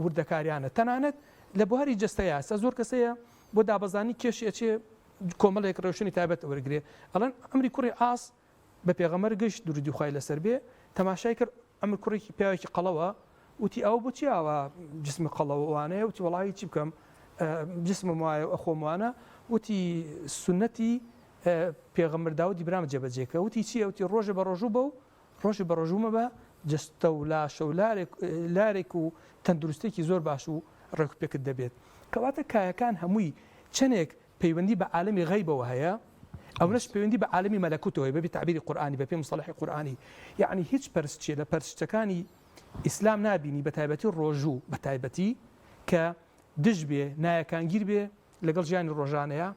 وردەکاریانە تەنانەت لە بواری جەستەیە زۆر کەسەیە بۆ دابەزانی کێشی ئەچێ کۆمەڵێک ڕێوشنی تایبەت وەرگێ ئەڵەن ئەمری کوڕی ئاس بە پێغەمبەر گەشت درودی خوای لەسەر بێ تەماشای کرد ئەمر کوڕێکی پیاوێکی قەڵەوە وتی ئەو بۆچی ئاوا جسمی قەڵەوەوانەیە وتی وەڵی چی بکەم جسمم وایە ئەخۆم وانە وتی سنەتی پێغەمبەر داودی برام جێبەجێکە وتی چیە وتی ڕۆژە بە ڕۆژوو بە و ڕۆژی بە ڕۆژوومە بە جستە و لاشە و لارێک و تەندروستێکی زۆر باش و ڕێکوپێکت دەبێت کەواتە کایەکان هەمووی چەندێک پەیوەندی بە عالمی غەیبەوە هەیە ئەوەش پەیوەندی بە عالمی مەلەکوتەوە بەبێ تعبیری قورئانی بە پێی مصطلحی قورئانی یعنی هیچ پەرستچێ لە پەرستەکانی ئیسلام نابینی بە تایبەتی ڕۆژوو بە تایبەتی کە دژ بێ نایەکانگیر بێ لەگەڵ ژیانی ڕۆژانەیە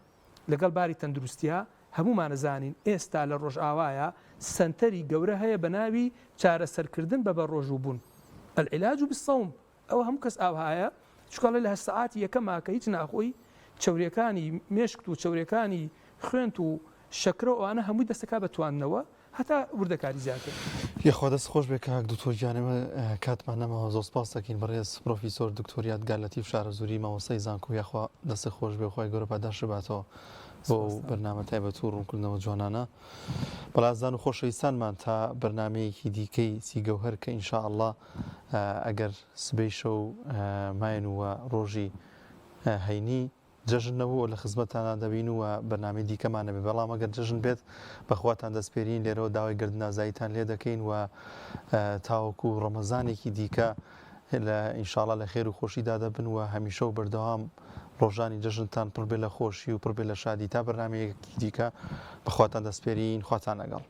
لەگەڵ باری تەندروستیە هەمومان زانین ئێستا لە ڕۆژ ئاوایە سنتەری گەورە هەیە بە ناوی چارەسەرکردن بە ڕۆژوو بوون العلاج بالصوم ئەوە هەموو کەس ئاوایە چکڵ لە سەعاتی یەکەماکە هیچ ناخۆی چوریەکانی مێشکت و چوریەکانی خوێنت و شەکرە ئەوانە هەمووی دەستەکە بەتواننەوە هەتا وردەکاری زیاتر یخوا دەست خۆش بێ کاک دکتۆرگیانەوە کاتمان نەمەوە زۆر سپاس دەکەین بەڕێز پرۆفیسۆر دکتۆریات گالەتیف شارەزووری مامۆستای زانکۆ یخوا دەست خۆش بێ خۆی گەورە پاداش باتەوە بۆ بەرنامە تایبەت و ڕوونکردنەوە جوانانە بەڵازان و خۆشەویستانمان تا بەرنمەیەکی دیکەی سیگەوهەر کە ئینشاء الله ئەگەر سبەی شەو ماین وە ڕۆژی هەینی جەژنەوە لە خزمەتانە دەبین و بەرنامەی دیکەمانە بێ بەڵام ئەگەر جەژن بێت بەخواتان دەستپێرین لێرەوە داوای گردنازاییتان لێ دەکەین و تاوەکو ڕەمەزانێکی دیکە لە ئینشاءالله لە خێر و خۆشیدا دەبن و هەمیشە و بەردەوام ڕۆژانی جەژنتان پڕبێ لە خۆشی و پڕبێ لە شادی تا بەرنامەیەکی دیکە بەخواتان دەستپێرین خواتان لەگەڵ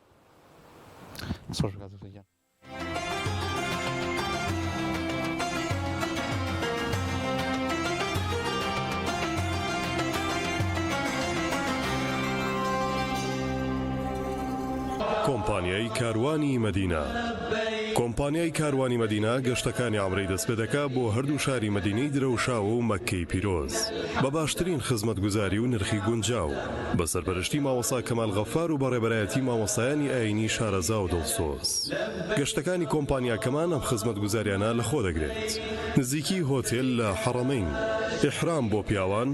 کۆمپانیای کاروانی مەدینە کۆمپانیای کاروانی مەدینە گەشتەکانی ئامڕەی دەست پێ دەکات بۆ هەردوو شاری مەدینەی درەوشاوە و مەککەی پیرۆز بە باشترین خزمەتگوزاری و نرخی گونجاو بە سەرپەرشتی مامۆستا کەمال غەفار و بەڕێبەرایەتی مامۆستایانی ئاینی شارەزا و دڵسۆز. گەشتەکانی کۆمپانیاکەمان ئەم خزمەتگوزاریانە لەخۆ دەگرێت. نزیکی هۆتێل لە حەڕەمەین، ئیحرام بۆ پیاوان،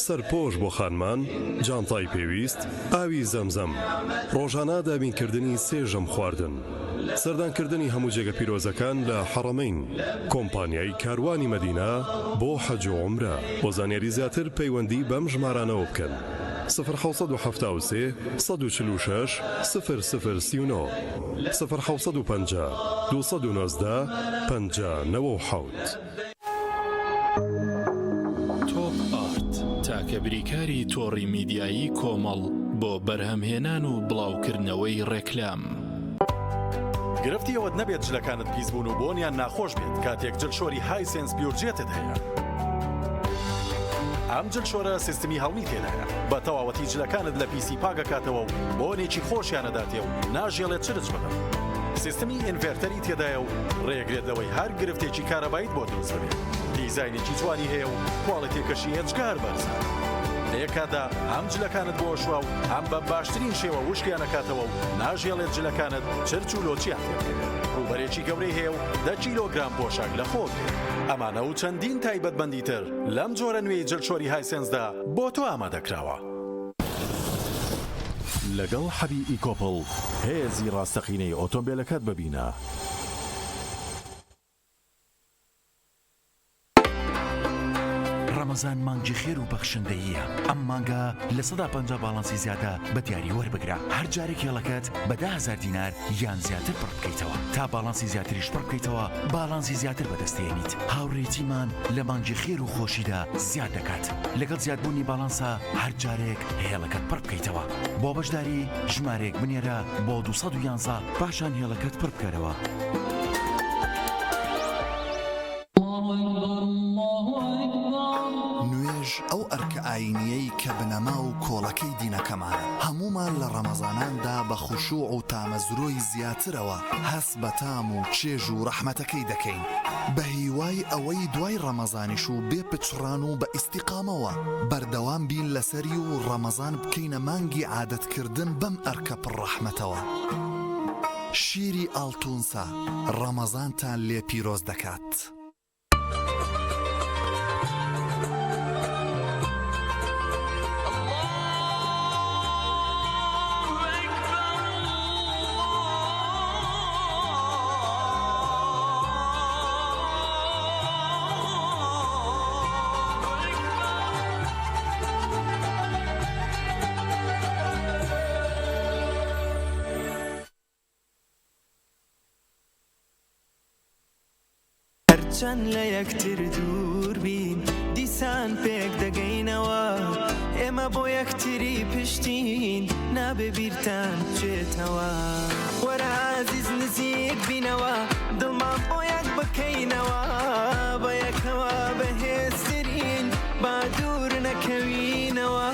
سەرپۆش بۆ خانمان، جانتای پێویست، ئاوی زەمزەم، ڕۆژانە دابینکردنی سێژەم خواردن، سەردانکردنی هەموو جێگە پیرۆزەکان لە حەڕەمەین. کۆمپانیای کاروانی مەدینە بۆ حەج و عومرە. بۆ زانیاری زیاتر پەیوەندی بەم ژمارانەوە بکەن: 1970 146 0039 1950 219 5097. تۆپ ئارت تاکە بریکاری تۆڕی میدیایی کۆمەڵ بۆ بەرهەمهێنان و بڵاوکردنەوەی ڕێکلام. گرفتی ئەوەت نەبێت جلەکانت پیس بوون و بۆنیان ناخۆش بێت کاتێک جلشۆری هایسنس بیورجێتت هەیە. ئەم جلشۆرە سیستمی هەڵمی تێدایە بە تەواوەتی جلەکانت لە پیسی پاگەکاتەوە و بۆنێکی خۆشیانەداتێ و ناژێڵێت چرج بدەن. سیستمی ئینڤێرتەری تێدایە و ڕێگرێتەوەی هەر گرفتێکی کارەبایت بۆ دروست بێت. دیزاینێکی جوانی هەیە و کواڵیتێکەشی هێچگار بەرزە. لەیەکادا هەم جلەکانت بۆ شووە و هەم بە باشترین شێوە وشکیانەکاتەوە و ناژێڵێت جلەکانت چرچ و لۆچیان تێبێت. ڕوبەرێکی گەورەی هەیە و 10 کیلۆگرام پۆشاک لە خۆ دێت. ئەمانە و چەندین تایبەتمەندی تر لەم جۆرە نوێی جلشۆری هایسنسدا بۆ تۆ ئامادەکراوە. لەگەڵ حەبی ئیکۆپڵ هێزی ڕاستەقینەی ئۆتۆمبیلەکەت ببینە. ڕەمەزان مانگی خێر و بەخشندەییە. ئەم مانگە لە 150 باڵانسی زیادە بە دیاری وەربگرە. هەر جارێک هێڵەکەت بە 10,000 دینار یان زیاتر پڕ بکەیتەوە. تا باڵانسی زیاتریش پڕ بکەیتەوە باڵانسی زیاتر بەدەستێنیت. هاوڕێتیمان لە مانگی خێر و خۆشیدا زیاد دەکات. لەگەڵ زیادبوونی باڵانسا هەر جارێک هێڵەکەت پڕ بکەیتەوە. بۆ بەشداری ژمارێک بنێرە بۆ 211 پاشان هێڵەکەت پڕ بکەرەوە. ئەو ئەرکە ئاینیەی کە بنەما و کۆڵەکەی دینەکەمانە هەمومان لە ڕەمەزاناندا بە خوشوع و تامەزرۆی زیاترەوە هەست بە تام و چێژ و ڕەحمەتەکەی دەکەین بە هیوای ئەوەی دوای ڕەمەزانیش و بێ پچڕان و بە ئیستیقامەوە بەردەوام بین لەسەری و ڕەمەزان بکەینە مانگی عادەتکردن بەم ئەرکە پڕڕەحمەتەوە. شیری ئاڵتونسا ڕەمەزانتان لێ پیرۆز دەکات. چەند لە یەکتر دوور بین دیسان پێک دەگەینەوە ئێمە بۆ یەکتری پشتین نابێ بیرتان بچێتەوە وەرە عازیز نزیک بینەوە دڵمان بۆ یەک بکەینەوە بە یەکەوە بەهێزترین با دوور نەکەوینەوە.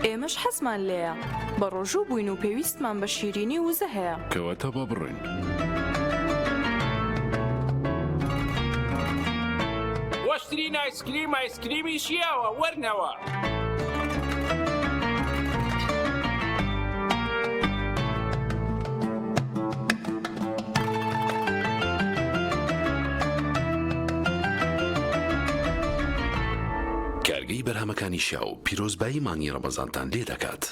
ئێمەش حەزمان لێیە بە ڕۆژوو بووین و پێویستمان بە شیرینی وزە هەیە کەواتە بە بڕین. وەشترین ئایسکریمی شیاوە وەرنەوە. کارگەی بەرهەمەکانی شیاو پیرۆزبایی مانگی ڕەمەزانتان لێ دەکات.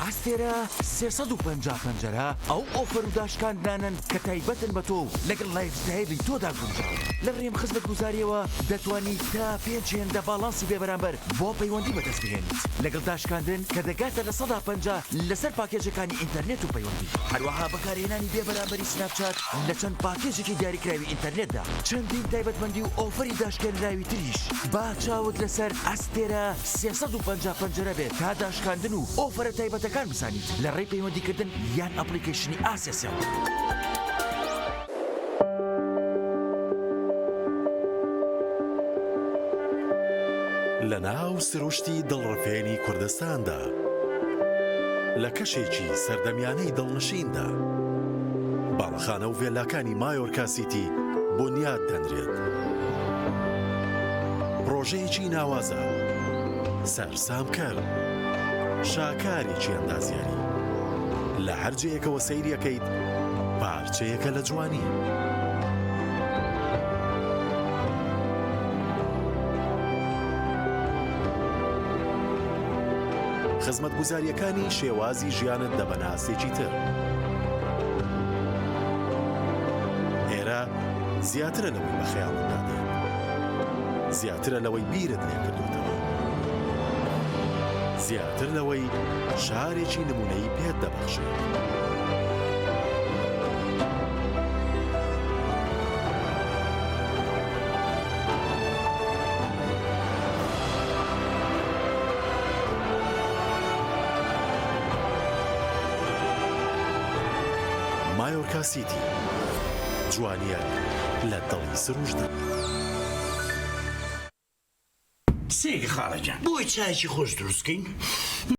ئاستێرە 350 پەنجەرە ئەو ئۆفەر و داشکاندانن کە تایبەتن بە تۆ لەگەڵ لایفستایلی تۆدا گونجاو. لە ڕێم خزمەت گوزاریەوە دەتوانیت تا 5 هێندە باڵانسی بێبەرامبەر بۆ پەیوەندی بەدەست بهێنیت لەگەڵ داشکاندن کە دەگاتە لە 150 لەسەر پاکێجەکانی ئینتەرنێت و پەیوەندی. هەروەها بەکارهێنانی بێبەرامبەری سناپچات لە چەند پاکێجێکی دیاریکراوی ئینتەرنێتدا چەندین تایبەتمەندی و ئۆفەری داشکێنراوی تریش. با چاوت لەسەر ئەستێرە 350 پەنجەرە بێت تا داشکاندن و ئۆفەرە تایبەتەکان بزانیت لە ڕێی پەیوەندیکردن یان ئەپلیکیشنی ئاسێسێڵ. لە ناو سروشتی دڵڕفێنی کوردستاندا لە کەشێکی سەردەمیانەی دڵنشیندا باڵەخانە و ڤێلاکانی مایۆرکا سیتی بنیاد دەنرێت. پرۆژەیەکی ناوازە سەرسامکەر شاکارێکی ئەندازیاری لە هەر جەیەکەوە سەیریەکەیت پارچەیەکە لە جوانی. خزمەتگوزاریەکانی شێوازی ژیانت دەبەناسێکی تر. ئێرە زیاترە لەوەی بە خەیاڵتدا دێت، زیاترە لەوەی بیرت لێ کردوتەوە، زیاتر لەوەی شارێکی نمونەیی پێت دەبەخشێت. مایۆرکا سیتی جوانیە لە دڵی سروشدا. سێگە خاڵەجان بۆی چایکی خۆش دروستکەین؟